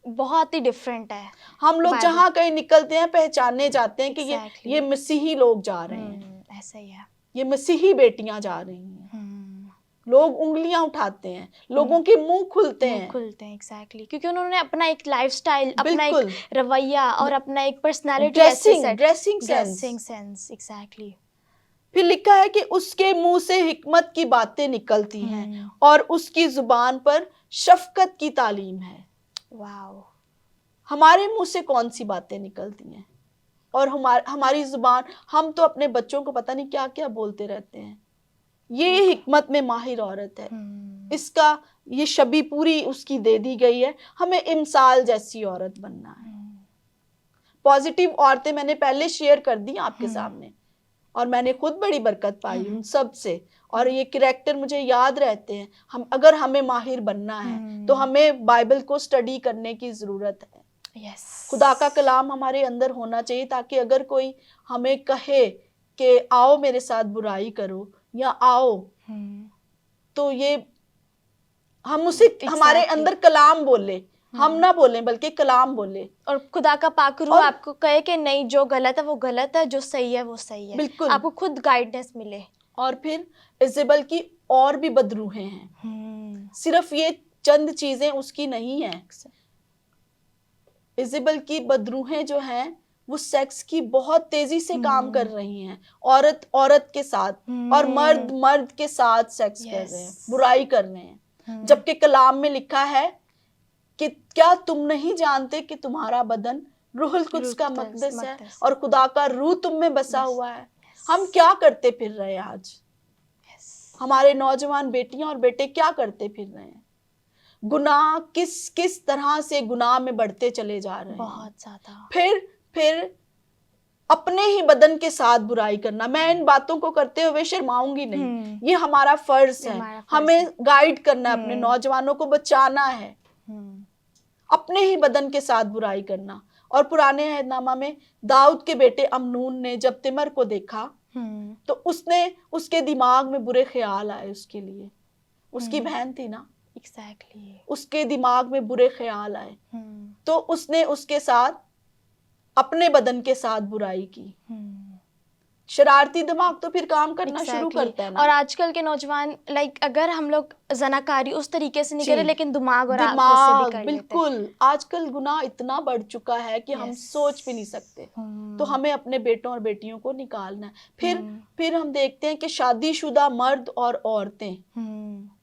बहुत ही डिफरेंट है। हम लोग जहाँ कहीं निकलते हैं पहचाने जाते हैं कि ये मसीही लोग जा रहे हैं। ऐसा ही है। ये मसीही बेटियां जा रही हैं। लोग उंगलियां उठाते हैं, लोगों के मुंह खुलते हैं। एग्जैक्टली, क्योंकि उन्होंने अपना एक लाइफस्टाइल, अपना एक रवैया और अपना एक पर्सनालिटी, ड्रेसिंग सेंस। एग्जैक्टली। फिर लिखा है कि उसके मुंह से हिकमत की बातें निकलती हैं और उसकी जुबान पर शफकत की तालीम है। वाओ। हमारे मुंह से कौन सी बातें निकलती हैं? और हमारी जुबान, हम तो अपने बच्चों को पता नहीं क्या क्या बोलते रहते हैं। ये हिकमत में माहिर औरत है। इसका ये शबी पूरी उसकी दे दी गई है। हमें इमसाल जैसी औरत बनना है। पॉजिटिव औरतें मैंने पहले शेयर कर दी आपके सामने और मैंने खुद बड़ी बरकत पाई उन सब से। और ये कैरेक्टर मुझे याद रहते हैं। अगर हमें माहिर बनना है तो हमें बाइबल को स्टडी करने की जरूरत है। खुदा का कलाम हमारे अंदर होना चाहिए, ताकि अगर कोई हमें कहे कि आओ मेरे साथ बुराई करो या आओ, तो ये हम उसे हमारे अंदर कलाम बोले, हम ना बोले बल्कि कलाम बोले। और खुदा का पाक रूह आपको कहे कि नहीं, जो गलत है वो गलत है, जो सही है वो सही है। बिल्कुल, आपको खुद गाइडेंस मिले। और फिर इजेबल की और भी बदरूहें हैं। सिर्फ ये चंद चीजें उसकी नहीं है। इजेबल की बदरूहें जो हैं वो सेक्स की बहुत तेजी से काम कर रही हैं। औरत औरत के साथ और मर्द मर्द के साथ सेक्स कर रहे हैं, बुराई कर रहे हैं। जबकि कलाम में लिखा है कि क्या तुम नहीं जानते कि तुम्हारा बदन रूहुल कुद्स का मकदस है और खुदा का रूह तुम में बसा हुआ है। हम क्या करते फिर रहे हैं आज? हमारे नौजवान बेटियां और बेटे क्या करते फिर रहे हैं? गुनाह किस तरह से गुनाह में बढ़ते चले जा रहे हैं, बहुत ज्यादा। फिर अपने ही बदन के साथ बुराई करना। मैं इन बातों को करते हुए शर्माऊंगी नहीं, ये हमारा फर्ज है। हमें गाइड करना है, अपने नौजवानों को बचाना है। अपने ही बदन के साथ बुराई करना। और पुराने अहदनामा में दाऊद के बेटे अमनून ने जब तिमर को देखा तो उसके दिमाग में बुरे ख्याल आए उसके लिए। उसकी बहन थी ना, एग्जैक्टली। उसके दिमाग में बुरे ख्याल आए तो उसने उसके साथ अपने बदन के साथ बुराई की। शरारती दिमाग तो फिर काम करना शुरू करता है ना। और आजकल के नौजवान अगर हम लोग जनाकारी उस तरीके से नहीं करें, लेकिन दिमाग और आंखों से भी कर बिल्कुल लेते हैं। आजकल गुनाह इतना बढ़ चुका है कि हम सोच भी नहीं सकते। तो हमें अपने बेटों और बेटियों को निकालना है। फिर हम देखते हैं कि शादीशुदा मर्द और औरतें,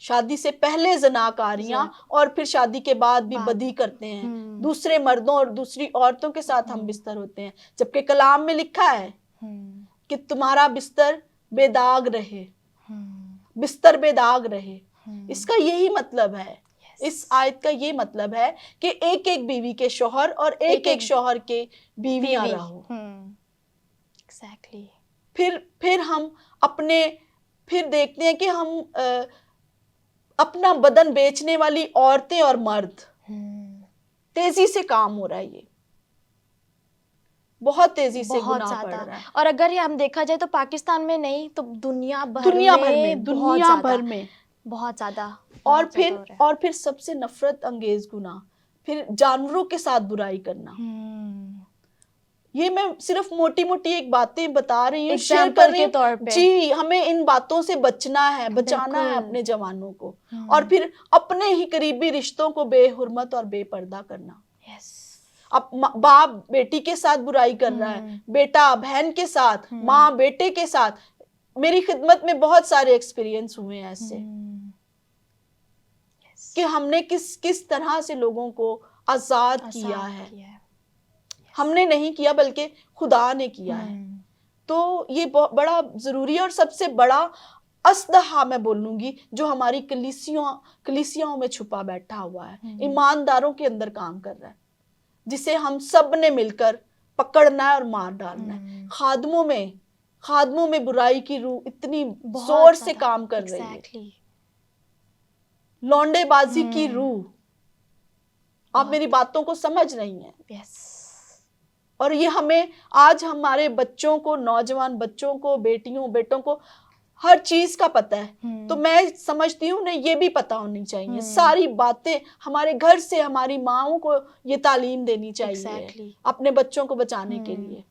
शादी से पहले जनाकारियां और फिर शादी के बाद भी बदी करते हैं। दूसरे मर्दों और दूसरी औरतों के साथ हम बिस्तर होते हैं, जबकि कलाम में लिखा है कि तुम्हारा बिस्तर बेदाग रहे, बिस्तर बेदाग रहे। इसका यही मतलब है, इस आयत का ये मतलब है कि एक एक बीवी के शौहर और एक एक शौहर के बीवियां रहो। एग्जैक्टली। फिर देखते हैं कि हम अपना बदन बेचने वाली औरतें और मर्द, तेजी से काम हो रहा है, ये बहुत तेजी से गुनाह बढ़ रहा है। और अगर ये हम देखा जाए तो पाकिस्तान में नहीं तो दुनिया भर में बहुत ज्यादा। और फिर सबसे नफरत अंगेज गुनाह, फिर जानवरों के साथ बुराई करना। ये मैं सिर्फ मोटी मोटी एक बातें बता रही हूँ, शेयर कर रही हूँ जी। हमें इन बातों से बचना है, बचाना है अपने जवानों को। और फिर अपने ही करीबी रिश्तों को बेहुरमत और बेपर्दा करना। अब बाप बेटी के साथ बुराई कर रहा है, बेटा बहन के साथ, माँ बेटे के साथ। मेरी खिदमत में बहुत सारे एक्सपीरियंस हुए हैं ऐसे कि हमने किस तरह से लोगों को आजाद किया है। हमने नहीं किया बल्कि खुदा ने किया है। तो ये बहुत बड़ा जरूरी है। और सबसे बड़ा असदहा मैं बोलूंगी जो हमारी कलीसियाओं में छुपा बैठा हुआ है, ईमानदारों के अंदर काम कर रहा है, जिसे हम सब ने मिलकर पकड़ना है और मार डालना है। खादमों में बुराई की रूह इतनी जोर से काम कर रही है, लौंडेबाजी की रूह। आप मेरी बातों को समझ रही हैं? और ये आज हमारे बच्चों को, नौजवान बच्चों को, बेटियों बेटों को हर चीज का पता है। तो मैं समझती हूँ ना, ये भी पता होनी चाहिए। सारी बातें हमारे घर से, हमारी माओं को ये तालीम देनी चाहिए अपने बच्चों को बचाने के लिए।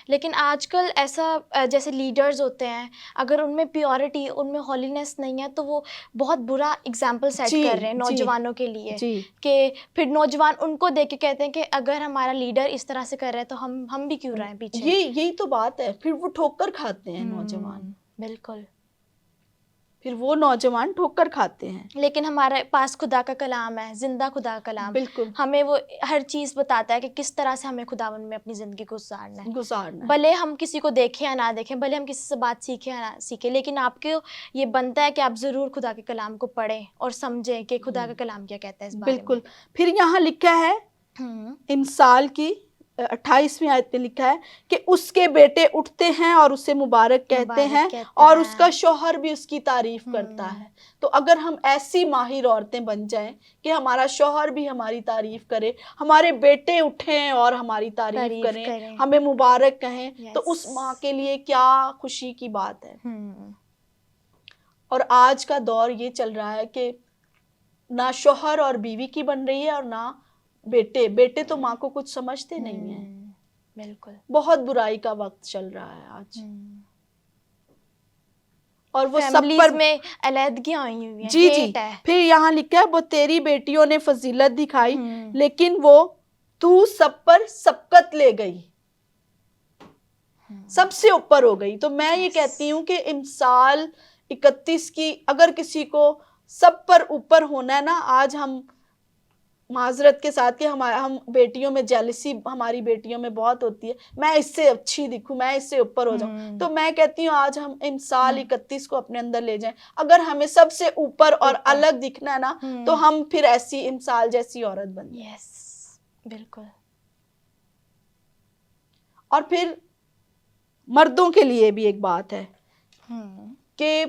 लेकिन आजकल ऐसा जैसे लीडर्स होते हैं, अगर उनमें प्योरिटी, उनमें हॉलीनेस नहीं है तो वो बहुत बुरा एग्जाम्पल सेट कर रहे हैं नौजवानों के लिए। कि फिर नौजवान उनको देख के कहते हैं कि अगर हमारा लीडर इस तरह से कर रहा है तो हम भी क्यों रहें पीछे। यही तो बात है। फिर वो ठोकर खाते हैं नौजवान। बिल्कुल, फिर वो नौजवान ठोकर खाते हैं। लेकिन हमारे पास खुदा का कलाम है, जिंदा खुदा का कलाम। बिल्कुल, हमें वो हर चीज बताता है कि किस तरह से हमें खुदावन में अपनी जिंदगी गुजारना है। भले हम किसी को देखें या ना देखें, भले हम किसी से बात सीखें या ना सीखें, लेकिन आपको ये बनता है कि आप जरूर खुदा के कलाम को पढ़ें और समझें कि खुदा का कलाम क्या कहता है इस बारे में। बिल्कुल। फिर यहाँ लिखा है इमसाल की 28वीं आयत में लिखा है कि उसके बेटे उठते हैं और उसे मुबारक कहते हैं और उसका शौहर भी उसकी तारीफ करता है। तो अगर हम ऐसी माहिर औरतें बन जाएं कि हमारा शौहर भी हमारी तारीफ करे, हमारे बेटे उठें और हमारी तारीफ करें, हमें मुबारक कहें, तो उस माँ के लिए क्या खुशी की बात है। और आज का दौर ये चल रहा है कि ना शौहर और बीवी की बन रही है और ना बेटे तो माँ को कुछ समझते नहीं है। बिल्कुल, बहुत बुराई का वक्त चल रहा है आज। और वो सब पर में अलहदगियां आई हुई हैं। जी। फिर यहाँ लिखा है वो तेरी बेटियों ने फजीलत दिखाई लेकिन वो तू सब पर सबकत ले गई, सबसे ऊपर हो गई। तो मैं ये कहती हूँ कि इमसाल 31 की अगर किसी को सब पर ऊपर होना है ना। आज हम माजरत के साथ कि हम बेटियों में जेलसी हमारी बेटियों में बहुत होती है, मैं इससे अच्छी दिखूं, मैं इससे ऊपर हो जाऊं। तो मैं कहती हूँ आज हम इन साल 31 को अपने अंदर ले जाएं। अगर हमें सबसे ऊपर और अलग दिखना है ना, तो हम फिर ऐसी इंसान जैसी औरत बन जाएं। यस, बिल्कुल। और फिर मर्दों के लिए भी एक बात है कि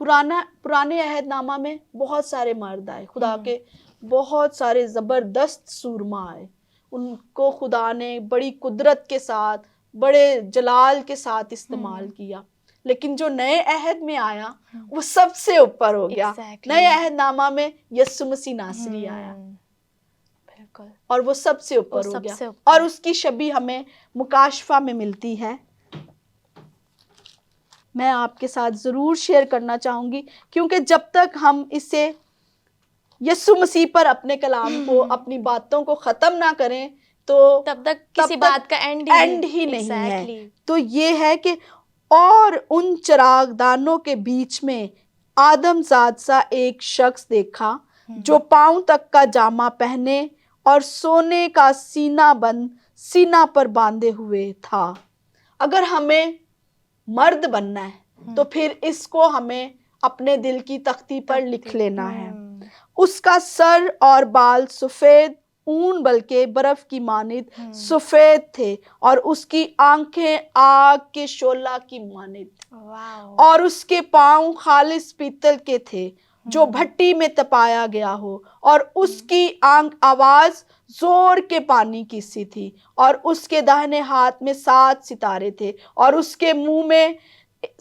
पुराने अहदनामा में बहुत सारे मर्द आए, खुदा के बहुत सारे जबरदस्त सूरमा आए, उनको खुदा ने बड़ी कुदरत के साथ, बड़े जलाल के साथ इस्तेमाल किया। लेकिन जो नए अहद में आया वो सबसे ऊपर हो गया। नए अहदनामा में यीशु मसीह नासरी आया, बिल्कुल, और वो सबसे ऊपर हो गया। और उसकी छवि हमें मुकाशफा में मिलती है। मैं आपके साथ जरूर शेयर करना चाहूंगी, क्योंकि जब तक हम इसे यीशु मसीह पर अपने कलाम को, अपनी बातों को खत्म ना करें, तो तब तक किसी बात का एंड ही नहीं है। तो ये है कि और उन चिरागदानों के बीच में आदमजाद सा एक शख्स देखा, जो पांव तक का जामा पहने और सोने का सीना पर बांधे हुए था। अगर हमें मर्द बनना है तो फिर इसको हमें अपने दिल की तख्ती पर लिख लेना है। उसका सर और बाल सफेद ऊन बल्कि बर्फ की मानिद सफेद थे, और उसकी आंखें आग के शोला की मानिद, और उसके पांव खालिस पीतल के थे जो भट्टी में तपाया गया हो, और उसकी आवाज जोर के पानी की सी थी, और उसके दाहिने हाथ में 7 सितारे थे, और उसके मुंह में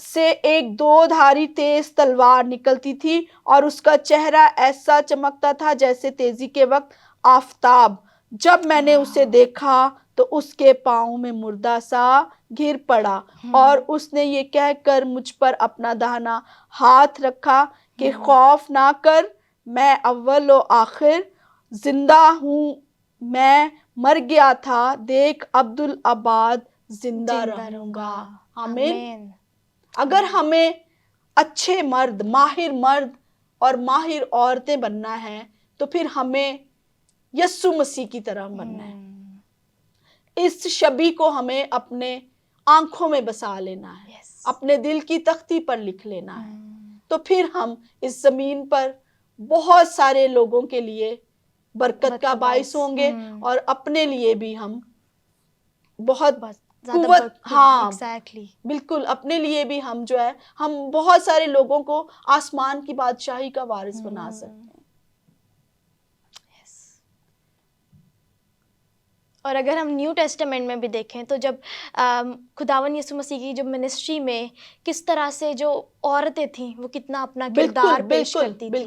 से एक 2 धारी तेज तलवार निकलती थी, और उसका चेहरा ऐसा चमकता था जैसे तेजी के वक्त आफताब। जब मैंने उसे देखा तो उसके पांव में मुर्दा सा गिर पड़ा, और उसने ये कहकर मुझ पर अपना दाहिना हाथ रखा कि खौफ ना कर, मैं अव्वल व आखिर जिंदा हूँ। मैं मर गया था, देख अब्दुल आबाद जिंदा रहूंगा। आमीन। अगर हमें अच्छे मर्द, माहिर मर्द और माहिर औरतें बनना है, तो फिर हमें यीशु मसीह की तरह बनना है। इस छवि को हमें अपने आंखों में बसा लेना है, अपने दिल की तख्ती पर लिख लेना है। तो फिर हम इस जमीन पर बहुत सारे लोगों के लिए बरकत का बाइस होंगे, और अपने लिए भी हम बहुत कुव्वत, बिल्कुल, अपने लिए भी हम जो है, हम बहुत सारे लोगों को आसमान की बादशाही का वारिस बना सकते हैं। और अगर हम न्यू टेस्टामेंट में भी देखें तो जब खुदावन यीशु मसीह की जो मिनिस्ट्री में किस तरह से जो औरतें थीं वो कितना अपना किरदार पेश करती थी,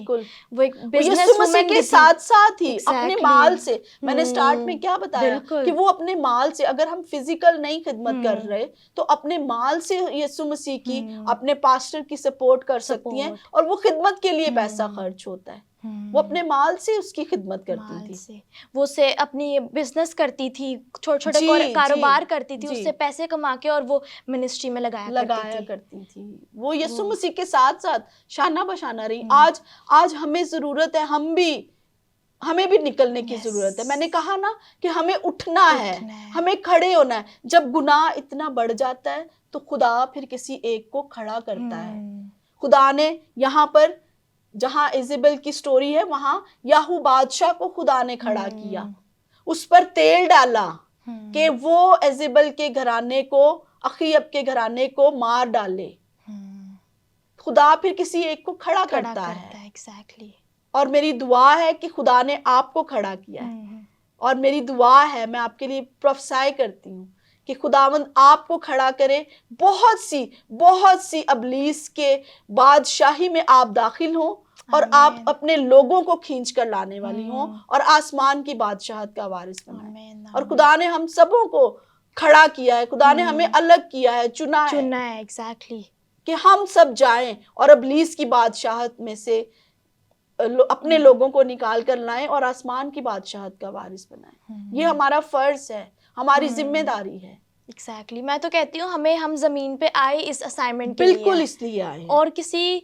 वो एक यीशु मसीह के साथ साथ ही अपने माल से, मैंने स्टार्ट में क्या बताया कि वो अपने माल से, अगर हम फिजिकल नहीं खिदमत कर रहे तो अपने माल से यीशु मसीह की, अपने पास्टर की सपोर्ट कर सकती हैं, और वो खिदमत के लिए पैसा खर्च होता है, वो अपने माल से उसकी खिदमत करती थी। वो से अपनी बिजनेस करती थी, छोटे छोटे कारोबार करती थी, उससे पैसे कमा के और वो मिनिस्ट्री में लगाया करती थी। वो यीशु मसीह के साथ साथ शाना बशाना रही। आज हमें जरूरत है, हमें भी निकलने की जरूरत है। मैंने कहा ना कि हमें उठना है, हमें खड़े होना है। जब गुनाह इतना बढ़ जाता है तो खुदा फिर किसी एक को खड़ा करता है। खुदा ने यहाँ पर, जहां इजेबेल की स्टोरी है, वहां याहू बादशाह को खुदा ने खड़ा किया, उस पर तेल डाला कि वो इजेबेल के घराने को, अखीयब के घराने को मार डाले। खुदा फिर किसी एक को खड़ा करता है। एग्जैक्टली। और मेरी दुआ है कि खुदा ने आपको खड़ा किया है, और मेरी दुआ है, मैं आपके लिए प्रोफेसाई करती हूँ कि खुदावंद आपको खड़ा करे। बहुत सी अबलीस के बादशाही में आप दाखिल हो, और आप अपने लोगों को खींच कर लाने वाली हो, और आसमान की बादशाहत का वारिस बनाए। और खुदा ने हम सबों को खड़ा किया है, खुदा ने हमें अलग किया है, चुना है। एग्जैक्टली। कि हम सब जाएं और अबलीस की बादशाहत में से अपने लोगों को निकाल कर लाएं और आसमान की बादशाहत का वारिस बनाएं। ये हमारा फर्ज है, हमारी जिम्मेदारी है। एग्जैक्टली। मैं तो कहती हूँ हम जमीन पे आए इस असाइनमेंट के लिए, बिल्कुल इसलिए आए, और किसी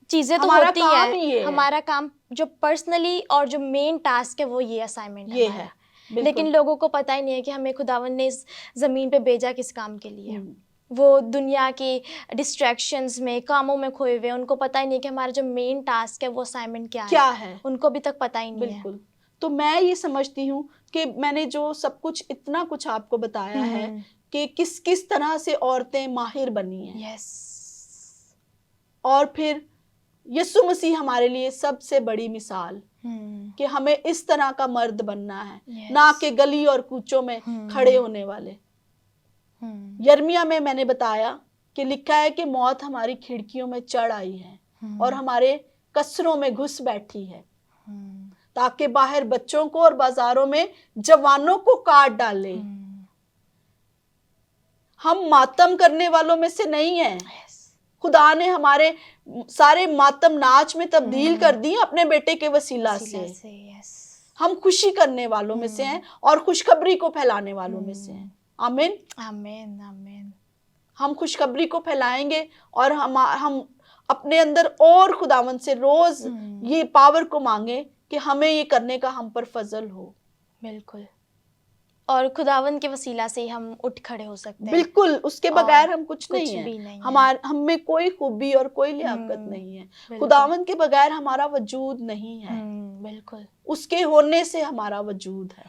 चीजें तो हमारा होती काम ही ये है, है। हमारा काम जो पर्सनली और जो मेन टास्क है वो ये असाइनमेंट ये हमारा है, लेकिन बिल्कुल। लोगों को पता ही नहीं है कि हमें खुदावन ने इस जमीन पे भेजा किस काम के लिए। हम्म, वो दुनिया की डिस्ट्रैक्शंस में, कामों में खोए हुए हैं, उनको पता ही नहीं कि हमारा जो मेन टास्क है वो असाइनमेंट क्या क्या है, है, उनको अभी तक पता ही नहीं है। बिल्कुल। तो मैं ये समझती हूँ कि मैंने जो सब कुछ इतना कुछ आपको बताया है कि किस किस तरह से औरतें माहिर बनी हैं, यस, और फिर यीशु मसीह हमारे लिए सबसे बड़ी मिसाल कि हमें इस तरह का मर्द बनना है, ना कि गली और कूचों में खड़े होने वाले। यिर्मयाह में मैंने बताया कि लिखा है कि मौत हमारी खिड़कियों में चढ़ आई है और हमारे कसरों में घुस बैठी है, ताकि बाहर बच्चों को और बाजारों में जवानों को काट डाले। हम मातम करने वालों में से नहीं हैं। खुदा ने हमारे सारे मातम नाच में तब्दील कर दी अपने बेटे के वसीला से। हम खुशी करने वालों में से हैं और खुशखबरी को फैलाने वालों में से हैं। आमीन, आमीन, आमीन। हम खुशखबरी को फैलाएंगे और हम अपने अंदर और खुदावन से रोज ये पावर को मांगे कि हमें ये करने का हम पर फजल हो। बिल्कुल, और खुदावन के वसीला से ही हम उठ खड़े हो सकते हैं। बिल्कुल, उसके बगैर हम कुछ नहीं कुछ है। भी नहीं है। हमारे हम में कोई खूबी और कोई लियाकत नहीं है। खुदावन के बगैर हमारा वजूद नहीं है। बिल्कुल, उसके होने से हमारा वजूद है।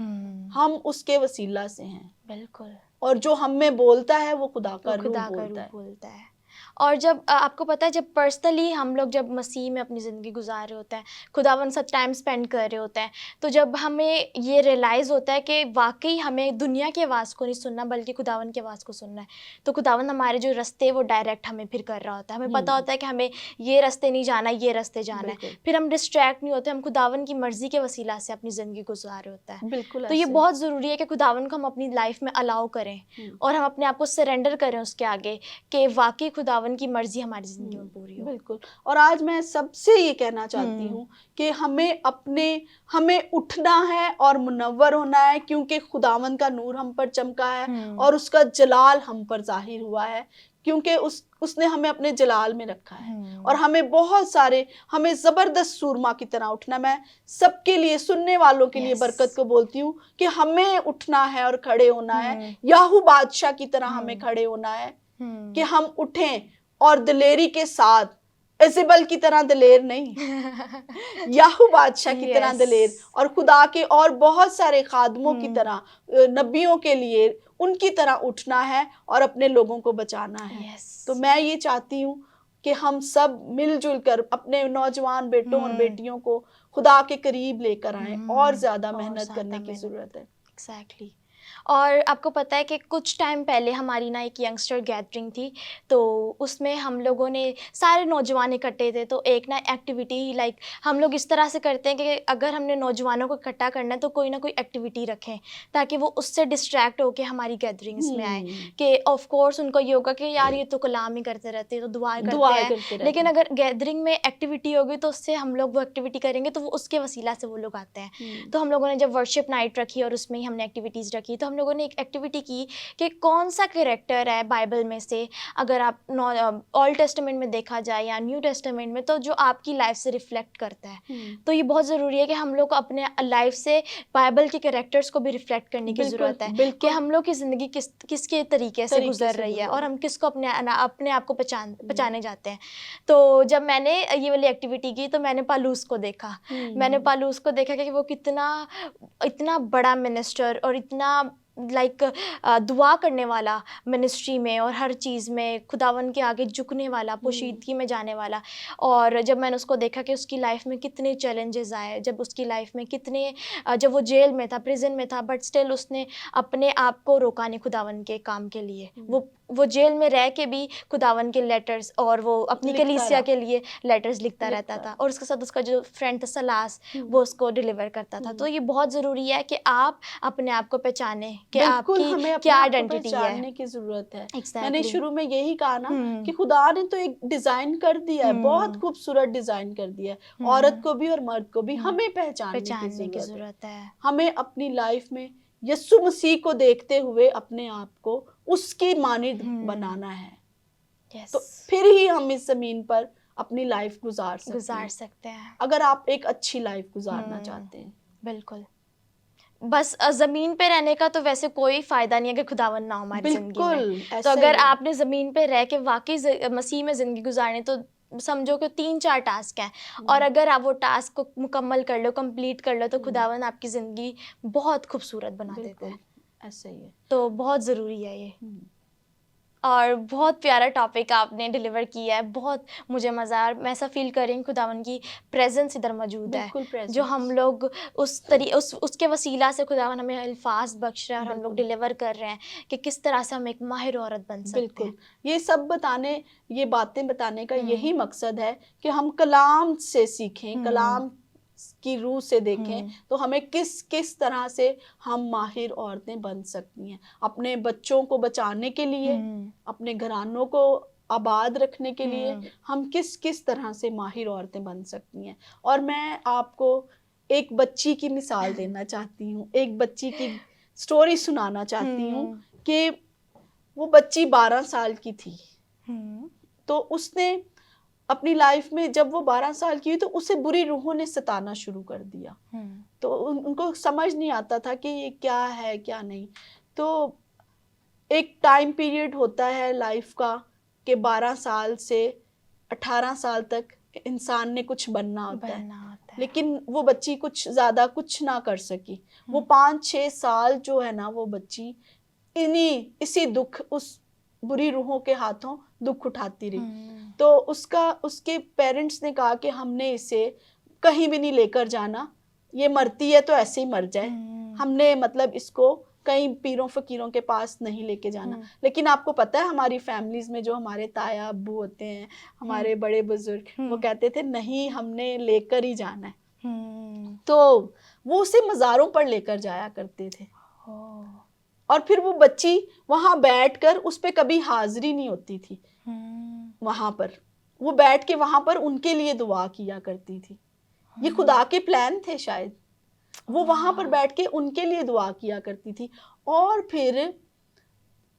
हम उसके वसीला से हैं। बिल्कुल, और जो हम में बोलता है वो खुदा का रूह बोलता है। और जब आपको पता है, जब पर्सनली हम लोग जब मसीह में अपनी ज़िंदगी गुजार रहे होते हैं, खुदावन साथ टाइम स्पेंड कर रहे होते हैं, तो जब हमें ये रियलाइज़ होता है कि वाकई हमें दुनिया की आवाज़ को नहीं सुनना बल्कि खुदावन की आवाज़ को सुनना है, तो खुदावन हमारे जो रास्ते वो डायरेक्ट हमें फिर कर रहा होता है। हमें पता होता है कि हमें ये रास्ते नहीं जाना, ये रास्ते जाना है, फिर हम डिस्ट्रैक्ट नहीं होते, हम खुदावन की मर्ज़ी के वसीला से अपनी ज़िंदगी गुजार रहे होता है। बिल्कुल, तो ये बहुत ज़रूरी है कि खुदावन को हम अपनी लाइफ में अलाउ करें और हम अपने आप को सरेंडर करें उसके आगे कि वाकई खुदावन की मर्जी हमारी जिंदगी में पूरी हो। बिल्कुल। और आज मैं सबसे ये कहना चाहती हूँ कि हमें उठना है और मुनव्वर होना है, क्योंकि खुदावन का नूर हम पर चमका है और उसका जलाल हम पर जाहिर हुआ है, क्योंकि उसने हमें अपने जलाल में रखा है। और हमें जबरदस्त सूरमा की तरह उठना। मैं सबके लिए, सुनने वालों के लिए बरकत को बोलती हूँ कि हमें उठना है और खड़े होना है। याहू बादशाह की तरह हमें खड़े होना है कि हम उठें और दिलेरी के साथ, इज़ेबेल की तरह दिलेर नहीं, याहू बादशाह की तरह दिलेर, और खुदा के और बहुत सारे खादमों की तरह, नबियों के लिए उनकी तरह उठना है और अपने लोगों को बचाना है। तो मैं ये चाहती हूँ कि हम सब मिलजुल कर अपने नौजवान बेटों और बेटियों को खुदा के करीब लेकर आएं। और ज़्यादा मेहनत करने की ज़रूरत है। एग्जैक्टली। और आपको पता है कि कुछ टाइम पहले हमारी ना एक यंगस्टर गैदरिंग थी, तो उसमें हम लोगों ने सारे नौजवान इकट्ठे थे। तो एक ना एक्टिविटी, लाइक हम लोग इस तरह से करते हैं कि अगर हमने नौजवानों को इकट्ठा करना है तो कोई ना कोई एक्टिविटी रखें ताकि वो उससे डिस्ट्रैक्ट होकर हमारी गैदरिंग्स में आए। कि ऑफ कोर्स उनको ये होगा कि यार ये तो कलाम ही करते रहते हैं, तो दुआएं करते हैं, लेकिन अगर गैदरिंग में एक्टिविटी होगी तो उससे हम लोग वो एक्टिविटी करेंगे तो वो उसके वसीला से वो लोग आते हैं। तो हम लोगों ने जब वर्शिप नाइट रखी और उसमें ही हमने एक्टिविटीज़ रखी, तो हम लोगों ने एक एक्टिविटी की कि कौन सा कैरेक्टर है बाइबल में से, अगर आप ओल्ड टेस्टामेंट में देखा जाए या न्यू टेस्टामेंट में, तो जो आपकी लाइफ से रिफ्लेक्ट करता है। तो ये बहुत ज़रूरी है कि हम लोग अपने लाइफ से बाइबल के कैरेक्टर्स को भी रिफ्लेक्ट करने की ज़रूरत है कि हम लोग की ज़िंदगी किसके तरीके से गुजर रही है और हम किसको अपने आप को पहचाने जाते हैं। तो जब मैंने ये वाली एक्टिविटी की तो मैंने पालूस को देखा। मैंने पालूस को देखा कि वो इतना बड़ा मिनिस्टर और इतना दुआ करने वाला मिनिस्ट्री में और हर चीज़ में, खुदावन के आगे झुकने वाला, पोशीदगी में जाने वाला। और जब मैंने उसको देखा कि उसकी लाइफ में कितने चैलेंजेस आए, जब उसकी लाइफ में जब वो जेल में था, प्रिजन में था, बट स्टिल उसने अपने आप को रोका नहीं खुदावन के काम के लिए। वो जेल में रह के भी खुदावन के लेटर्स और वो अपनी कलीसिया के लिए लेटर्स लिखता रहता था, और उसके साथ उसका जो फ्रेंड था सलास, वो उसको डिलीवर करता था। तो ये बहुत ज़रूरी है कि आप अपने आप को पहचाने कि आपकी क्या आइडेंटिटी है। जानने की जरूरत है। मैंने शुरू में यही कहा ना कि खुदा ने तो एक डिजाइन कर दिया है, बहुत खूबसूरत डिजाइन कर दिया है, औरत को भी और मर्द को भी। हमें पहचानने की जरूरत है। हमें अपनी लाइफ में यीशु मसीह को देखते हुए अपने आप को उसकी मानिंद बनाना है। तो फिर ही हम इस जमीन पर अपनी लाइफ गुजार गुजार सकते हैं। अगर आप एक अच्छी लाइफ गुजारना चाहते हैं। बिल्कुल। बस ज़मीन पे रहने का तो वैसे कोई फ़ायदा नहीं है अगर खुदावन ना हो हमारी ज़िंदगी में। बिल्कुल तो ऐसा अगर ही है। आपने ज़मीन पे रह के वाक़ई मसीह में ज़िंदगी गुजारनी, तो समझो कि 3-4 टास्क हैं, और अगर आप वो टास्क को मुकम्मल कर लो, कंप्लीट कर लो, तो खुदावन आपकी ज़िंदगी बहुत खूबसूरत बना देता बिल्कुल है। ऐसा ही है। तो बहुत ज़रूरी है ये। और बहुत प्यारा टॉपिक आपने डिलीवर किया है, बहुत मुझे मज़ा आया, और मैं ऐसा फ़ील कर रही हूँ खुदावन की प्रेजेंस इधर मौजूद है, बिल्कुल जो प्रेजेंस। हम लोग उसके वसीला से खुदावन हमें अल्फाज बख्श रहे हैं, और हम लोग बिल्कुल। डिलीवर कर रहे हैं कि किस तरह से हम एक माहिर औरत बन सकते बिल्कुल हैं। ये सब बताने, ये बातें बताने का यही मकसद है कि हम कलाम से सीखें, कलाम की रूह से देखें, तो हमें किस किस तरह से हम माहिर औरतें बन सकती हैं, अपने बच्चों को बचाने के लिए, अपने घरानों को आबाद रखने के लिए हम किस किस तरह से माहिर औरतें बन सकती हैं। और मैं आपको एक बच्ची की मिसाल देना चाहती हूँ, एक बच्ची की स्टोरी सुनाना चाहती हूँ कि वो बच्ची 12 साल की थी। तो उसने अपनी लाइफ में, जब वो 12 साल की हुई, तो उसे बुरी रूहों ने सताना शुरू कर दिया। तो उनको समझ नहीं आता था कि ये क्या है क्या नहीं। तो एक टाइम पीरियड होता है लाइफ का कि 12 साल से 18 साल तक इंसान ने कुछ बनना होता है। लेकिन वो बच्ची कुछ ज़्यादा कुछ ना कर सकी। वो 5-6 साल जो है ना, वो बच्ची इसी दुख, उस बुरी रूहों के हाथों दुख उठाती रही। तो उसके पेरेंट्स ने कहा कि हमने इसे कहीं भी नहीं लेकर जाना, ये मरती है तो ऐसे ही मर जाए, हमने मतलब इसको कई पीरों फकीरों के पास नहीं लेके जाना। लेकिन आपको पता है हमारी फैमिलीज में जो हमारे ताया अब्बू होते हैं, हमारे बड़े बुजुर्ग, वो कहते थे नहीं हमने लेकर ही जाना है। तो वो उसे मज़ारों पर लेकर जाया करते थे। और फिर वो बच्ची वहां बैठकर, उस पे कभी हाजिरी नहीं होती थी। वहां पर वो बैठ के वहां पर उनके लिए दुआ किया करती थी। ये खुदा के प्लान थे शायद। वो वहां पर बैठ के उनके लिए दुआ किया करती थी। और फिर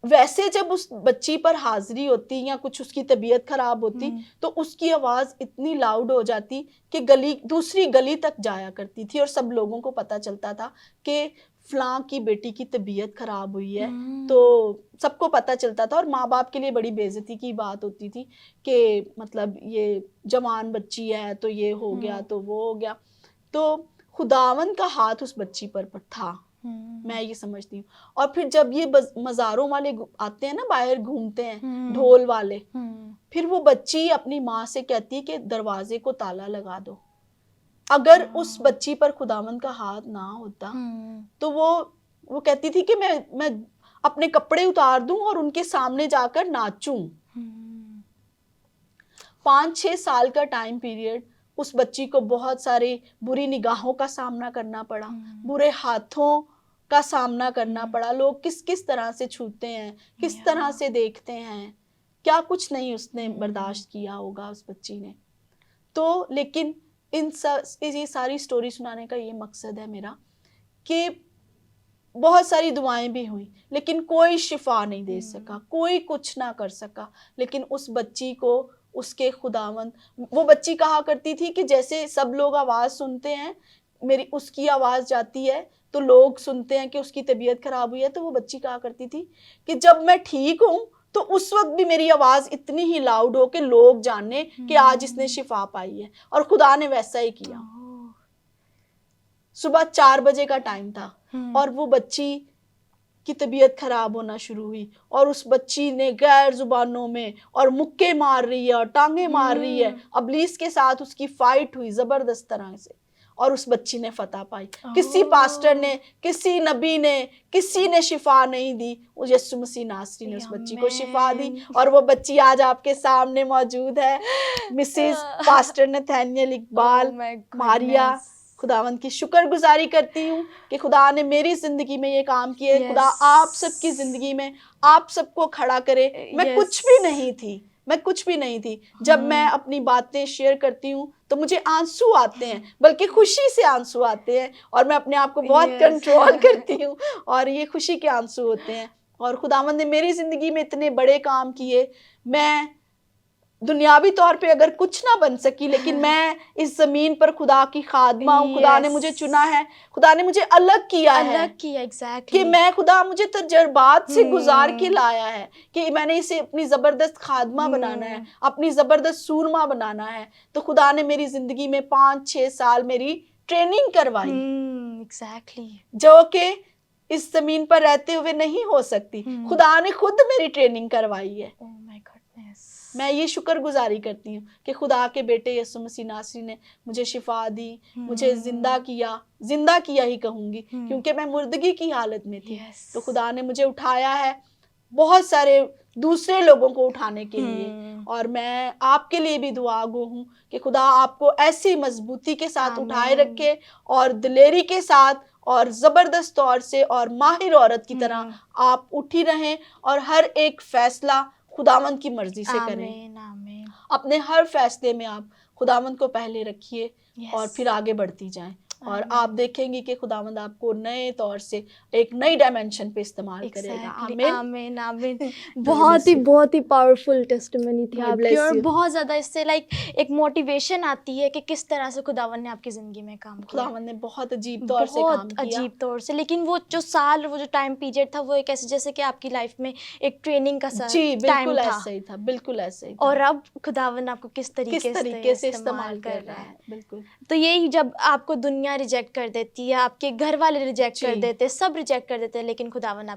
वैसे जब उस बच्ची पर हाजिरी होती या कुछ उसकी तबीयत खराब होती, तो उसकी आवाज इतनी लाउड हो जाती कि दूसरी गली तक जाया करती थी, और सब लोगों को पता चलता था कि फलां की बेटी की तबीयत खराब हुई है। तो सबको पता चलता था, और माँ बाप के लिए बड़ी बेइज्जती की बात होती थी कि मतलब ये जवान बच्ची है तो ये हो गया तो वो हो गया। तो खुदावन का हाथ उस बच्ची पर था, मैं ये समझती हूँ। और फिर जब ये मज़ारों वाले आते हैं ना, बाहर घूमते हैं ढोल वाले, फिर वो बच्ची अपनी माँ से कहती है कि दरवाजे को ताला लगा दो। अगर उस बच्ची पर खुदावन का हाथ ना होता, तो वो कहती थी कि मैं अपने कपड़े उतार दूं और उनके सामने जाकर नाचूं। 5-6 साल का टाइम पीरियड उस बच्ची को बहुत सारी बुरी निगाहों का सामना करना पड़ा, बुरे हाथों का सामना करना पड़ा। लोग किस किस तरह से छूते हैं, किस तरह से देखते हैं, क्या कुछ नहीं उसने बर्दाश्त किया होगा उस बच्ची ने। तो लेकिन ये सारी स्टोरी सुनाने का ये मकसद है मेरा कि बहुत सारी दुआएं भी हुई, लेकिन कोई शिफा नहीं दे सका, कोई कुछ ना कर सका। लेकिन उस बच्ची को उसके खुदावंद, वो बच्ची कहा करती थी कि जैसे सब लोग आवाज़ सुनते हैं, मेरी उसकी आवाज़ जाती है तो लोग सुनते हैं कि उसकी तबीयत खराब हुई है। तो वो बच्ची कहा करती थी कि जब मैं ठीक हूँ तो उस वक्त भी मेरी आवाज़ इतनी ही लाउड हो कि लोग जाने कि आज इसने शिफा पाई है। और खुदा ने वैसा ही किया। सुबह 4 बजे का टाइम था, और वो बच्ची की तबीयत खराब होना शुरू हुई, और उस बच्ची ने गैर जुबानों में और मुक्के मार रही है और टांगे मार रही है। इब्लीस के साथ उसकी फाइट हुई जबरदस्त तरह से, और उस बच्ची ने फतह पाई। किसी पास्टर ने, किसी नबी ने, किसी ने शिफा नहीं दी। यीशु मसीह नासरी ने उस बच्ची को शिफा दी, और वो बच्ची आज आपके सामने मौजूद है। Mrs pastor Nathaniel Iqbal Maria. खुदावंद की शुक्रगुजारी करती हूँ कि खुदा ने मेरी जिंदगी में ये काम किए। खुदा आप सबकी जिंदगी में आप सबको खड़ा करे। मैं कुछ भी नहीं थी, मैं कुछ भी नहीं थी। जब मैं अपनी बातें शेयर करती हूँ तो मुझे आंसू आते हैं, बल्कि खुशी से आंसू आते हैं, और मैं अपने आप को बहुत कंट्रोल करती हूँ, और ये खुशी के आंसू होते हैं। और खुदावंद ने मेरी जिंदगी में इतने बड़े काम किए। मैं दुनियावी तौर पे अगर कुछ ना बन सकी, लेकिन मैं इस ज़मीन पर खुदा की खादमा हूँ, खुदा ने मुझे चुना है, खुदा ने मुझे अलग किया है अलग किया, कि एग्जैक्टली। मैं, खुदा मुझे तजर्बात से गुजार के लाया है कि मैंने इसे अपनी ज़बरदस्त खादमा बनाना है, अपनी ज़बरदस्त सूरमा बनाना है। तो खुदा ने मेरी ज़िंदगी में 5-6 साल मेरी ट्रेनिंग करवाई, एग्जैक्टली। जो कि इस ज़मीन पर रहते हुए नहीं हो सकती। खुदा ने खुद मेरी ट्रेनिंग करवाई है। Oh my goodness. मैं ये शुक्रगुजारी करती हूँ कि खुदा के बेटे यीशु मसीह नासरी ने मुझे शिफा दी, मुझे जिंदा किया ही कहूँगी, क्योंकि मैं मुर्दगी की हालत में थी। तो खुदा ने मुझे उठाया है बहुत सारे दूसरे लोगों को उठाने के लिए, और मैं आपके लिए भी दुआ गो हूँ कि खुदा आपको ऐसी मजबूती के साथ उठाए रखे और दिलेरी के साथ और ज़बरदस्त तौर से और माहिर औरत की तरह आप उठी रहें और हर एक फैसला खुदावंद की मर्जी से करें। आमीन, आमीन। अपने हर फैसले में आप खुदावंद को पहले रखिए और फिर आगे बढ़ती जाएं, और आप देखेंगे कि खुदावंद आपको नए तौर से एक नई डायमेंशन पे इस्तेमाल करेगा। आमीन, आमीन, आमीन। बहुत ही पावरफुल टेस्टिमनी थी आपकी, और बहुत ज़्यादा इससे एक मोटिवेशन आती है कि किस तरह से खुदावन ने आपकी ज़िंदगी में काम किया। खुदावन ने बहुत अजीब तौर से काम किया, अजीब तौर से, लेकिन वो जो साल, वो जो टाइम पीरियड था, वो एक ऐसे जैसे कि आपकी लाइफ में एक ट्रेनिंग का टाइम था। ऐसा ही था, बिल्कुल ऐसा ही था। और अब खुदावन आपको किस तरीके से इस्तेमाल कर रहा है। बिल्कुल। तो यही, जब आपको दुनिया रिजेक्ट कर देती है, आपके घर वाले रिजेक्ट कर देते हैं, सब रिजेक्ट कर देते हैं, लेकिन खुदावन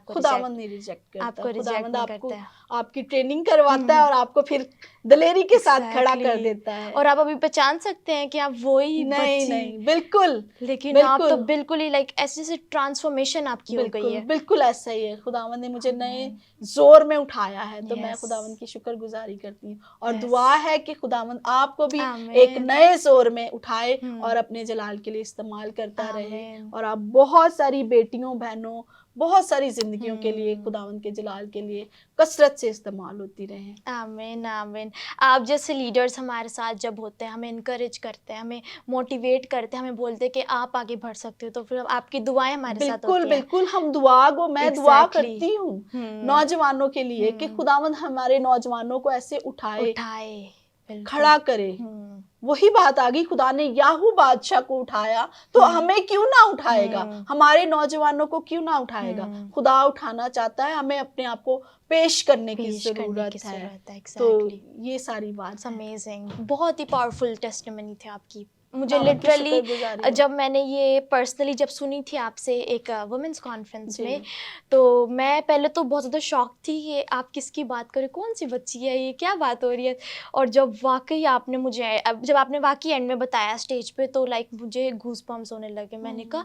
नहीं रिजेक्ट करता, आपको रिजेक्ट नहीं करता है। आपकी ट्रेनिंग करवाता है और आपको फिर दिलेरी के साथ खड़ा कर देता है। और आप अभी पहचान सकते हैं कि आप वही नहीं, बिल्कुल, लेकिन आप तो बिल्कुल ही ऐसे ट्रांसफॉर्मेशन आपकी हो गई है। बिल्कुल ऐसा ही है। खुदावन ने मुझे नए जोर में उठाया है, तो मैं खुदावन की शुक्रगुजारी करती हूँ, और दुआ है कि खुदावन आपको भी एक नए जोर में उठाए और अपने जलाल के लिए इस्तेमाल करता रहे, और आप बहुत सारी बेटियों, बहनों, बहुत सारी जिंदगियों के लिए, खुदावन के जलाल के लिए कसरत से इस्तेमाल होती रहे। आमीन, आमीन। आप जैसे लीडर्स हमारे साथ जब होते हैं, हमें इनकरेज करते हैं, हमें मोटिवेट करते हैं, हमें बोलते हैं कि आप आगे बढ़ सकते हो, तो फिर आपकी दुआएं हमारे साथ होती हैं। बिल्कुल, हम मैं दुआ करती हूँ नौजवानों के लिए कि खुदावंद हमारे नौजवानों को ऐसे उठाए, खड़ा करे। वही बात आ गई, खुदा ने याहू बादशाह को उठाया, तो हमें क्यों ना उठाएगा, हमारे नौजवानों को क्यों ना उठाएगा। खुदा उठाना चाहता है, हमें अपने आप को पेश करने की जरूरत है। तो ये सारी बात अमेजिंग, बहुत ही पावरफुल टेस्टिमनी थी आपकी। मुझे लिटरली, जब मैंने ये पर्सनली जब सुनी थी आपसे एक वुमेन्स कॉन्फ्रेंस में, तो मैं पहले तो बहुत ज़्यादा शॉक थी कि आप किसकी बात करें, कौन सी बच्ची है, ये क्या बात हो रही है। और जब वाकई आपने मुझे, जब आपने वाकई एंड में बताया स्टेज पे, तो मुझे गूज बम्स होने लगे। मैंने कहा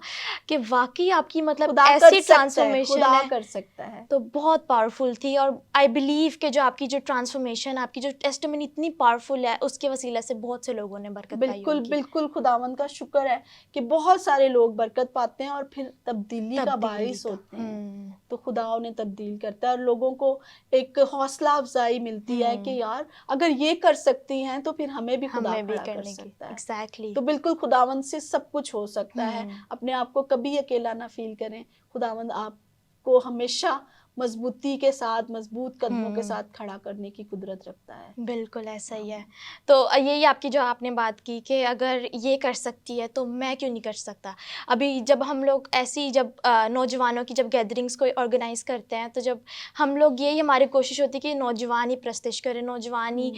कि वाकई आपकी ऐसी ट्रांसफॉर्मेशन है, कर सकता है। तो बहुत पावरफुल थी। और आई बिलीव कि जो आपकी जो ट्रांसफॉर्मेशन, आपकी जो टेस्टिमनी इतनी पावरफुल है, उसके वसीले से बहुत से लोगों ने बरकत पाई होगी। बिल्कुल, खुदावंद का शुक्र है कि बहुत सारे लोग बरकत पाते हैं और फिर तब्दीली का बाइस होते हैं। तो खुदा उन्हें तब्दील करता है, और लोगों को एक हौसला अफजाई मिलती है कि यार अगर ये कर सकती हैं तो फिर हमें भी खुदा खड़ा कर सकता है। एग्जैक्टली। तो बिल्कुल खुदावंद से सब कुछ हो सकता है। अपने आप को कभी अकेला ना फील करें। खुदावंद आपको हमेशा मजबूती के साथ, मजबूत कदमों के साथ खड़ा करने की कुदरत रखता है। बिल्कुल ऐसा ही है। तो यही आपकी जो आपने बात की कि अगर ये कर सकती है तो मैं क्यों नहीं कर सकता। अभी जब हम लोग ऐसी, जब नौजवानों की जब गैदरिंग्स को ऑर्गेनाइज करते हैं, तो जब हम लोग, यही हमारी कोशिश होती है कि नौजवान ही प्रस्तिश करें, नौजवान ही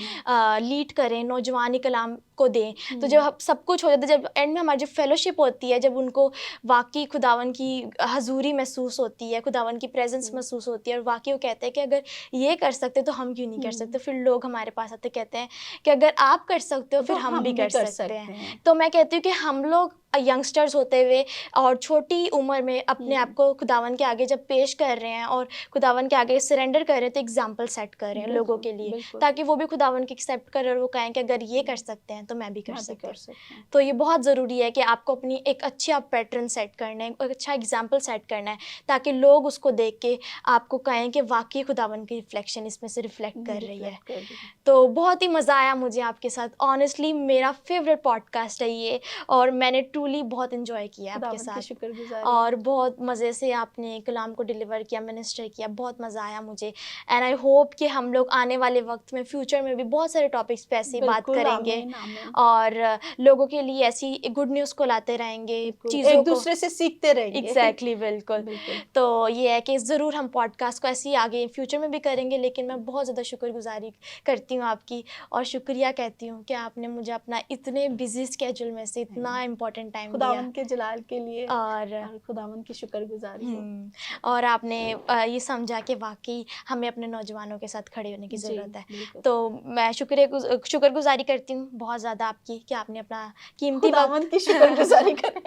लीड करें, नौजवान ही कलाम को दें। तो जब सब कुछ हो जाता है, जब एंड में हमारी जो फेलोशिप होती है, जब उनको वाकई खुदावन की हजूरी महसूस होती है, खुदावन की प्रेजेंस महसूस होती है, और वाकई वो कहते हैं कि अगर ये कर सकते तो हम क्यों नहीं कर सकते। फिर लोग हमारे पास आते कहते हैं कि अगर आप कर सकते हो, फिर हम भी कर सकते हैं। तो मैं कहती हूँ कि हम लोग यंगस्टर्स होते हुए और छोटी उम्र में अपने आप को खुदावन के आगे जब पेश कर रहे हैं और खुदावन के आगे सरेंडर कर रहे हैं, तो एग्जाम्पल सेट कर रहे हैं लोगों के लिए, ताकि वो भी खुदावन की एक्सेप्ट करें और वो कहें कि अगर ये कर सकते हैं तो मैं भी कर सकता हूँ। तो ये बहुत ज़रूरी है कि आपको अपनी एक अच्छी आप पैटर्न सेट करना है, एक अच्छा एग्जाम्पल सेट करना है, ताकि लोग उसको देख के आपको कहें कि वाकई खुदावन की रिफ्लेक्शन इसमें से रिफ्लेक्ट कर रही है। तो बहुत ही मज़ा आया मुझे आपके साथ। ऑनेस्टली मेरा फेवरेट पॉडकास्ट है ये, और मैंने ट्रूली बहुत इंजॉय किया आपके खुदावंद की साथ, शुक्रगुजारी। और बहुत मज़े से आपने कलाम को डिलीवर किया, मिनिस्टर किया, बहुत मज़ा आया मुझे। एंड आई होप कि हम लोग आने वाले वक्त में फ्यूचर में भी बहुत सारे टॉपिक्स पे ऐसी बात बिल्कुल, करेंगे, आमीन, आमीन। और लोगों के लिए ऐसी गुड न्यूज़ को लाते रहेंगे, बिल्कुल, चीज़ों एक को। दूसरे से सीखते रहेंगे। एग्जैक्टली बिल्कुल। बिल्कुल। तो ये है कि ज़रूर हम पॉडकास्ट को ऐसे ही आगे फ्यूचर में भी करेंगे, लेकिन मैं बहुत ज़्यादा शुक्रगुजारी करती हूँ आपकी, और शुक्रिया कहती हूँ कि आपने मुझे अपना इतने बिजी स्केड्यूल में से इतना इम्पोर्टेंट टाइम दिया, खुदावंद के जलाल के लिए और खुदावंद की शुक्रगुजारी हो। और आपने ये समझा कि वाकई हमें अपने नौजवानों के साथ खड़े होने की जी, ज़रूरत है। बिल्कुल। तो मैं शुक्रगुजारी करती हूँ बहुत ज़्यादा आपकी कि आपने अपना कीमती खुदावंद की शुक्रगुजारी करें।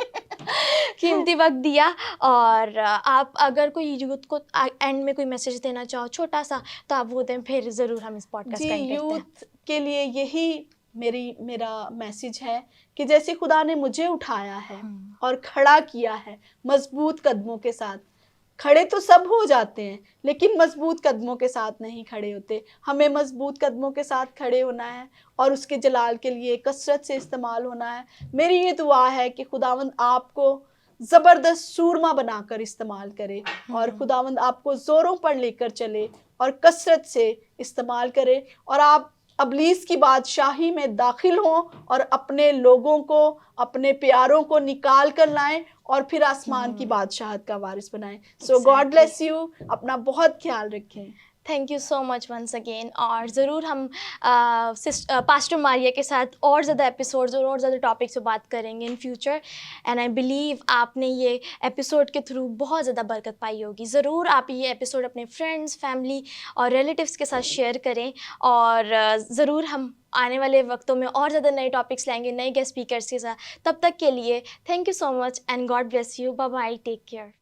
कीमती वक्त दिया। और आप अगर कोई यूथ को एंड में कोई मैसेज देना चाहो छोटा सा, तो आप वो दें, फिर ज़रूर हम इस पॉडकास्ट जी, का एंड करते हैं। यूथ के लिए यही मेरा मैसेज है कि जैसे खुदा ने मुझे उठाया है और खड़ा किया है मजबूत कदमों के साथ। खड़े तो सब हो जाते हैं, लेकिन मजबूत कदमों के साथ नहीं खड़े होते। हमें मजबूत कदमों के साथ खड़े होना है और उसके जलाल के लिए कसरत से इस्तेमाल होना है। मेरी ये दुआ है कि खुदावंद आपको ज़बरदस्त सूरमा बनाकर इस्तेमाल करे, और खुदावंद आपको ज़ोरों पर लेकर चले और कसरत से इस्तेमाल करे, और आप अबलीस की बादशाही में दाखिल हों और अपने लोगों को, अपने प्यारों को निकाल कर लाएं और फिर आसमान की बादशाहत का वारिस बनाएं। So God bless you. अपना बहुत ख्याल रखें। Thank you so much once again. और ज़रूर हम पास्टर मारिया के साथ और ज़्यादा एपिसोड्स और ज़्यादा टॉपिक्स पे बात करेंगे in future. And I believe आपने ये एपिसोड के थ्रू बहुत ज़्यादा बरकत पाई होगी। ज़रूर आप ये एपिसोड अपने फ्रेंड्स, फैमिली और रिलेटिव्स के साथ शेयर करें, और ज़रूर हम आने वाले वक्तों में और ज़्यादा नए टॉपिक्स लाएंगे, नए गेस्ट स्पीकर्स के साथ। तब तक के लिए thank you so much and God bless you. Bye bye, take care.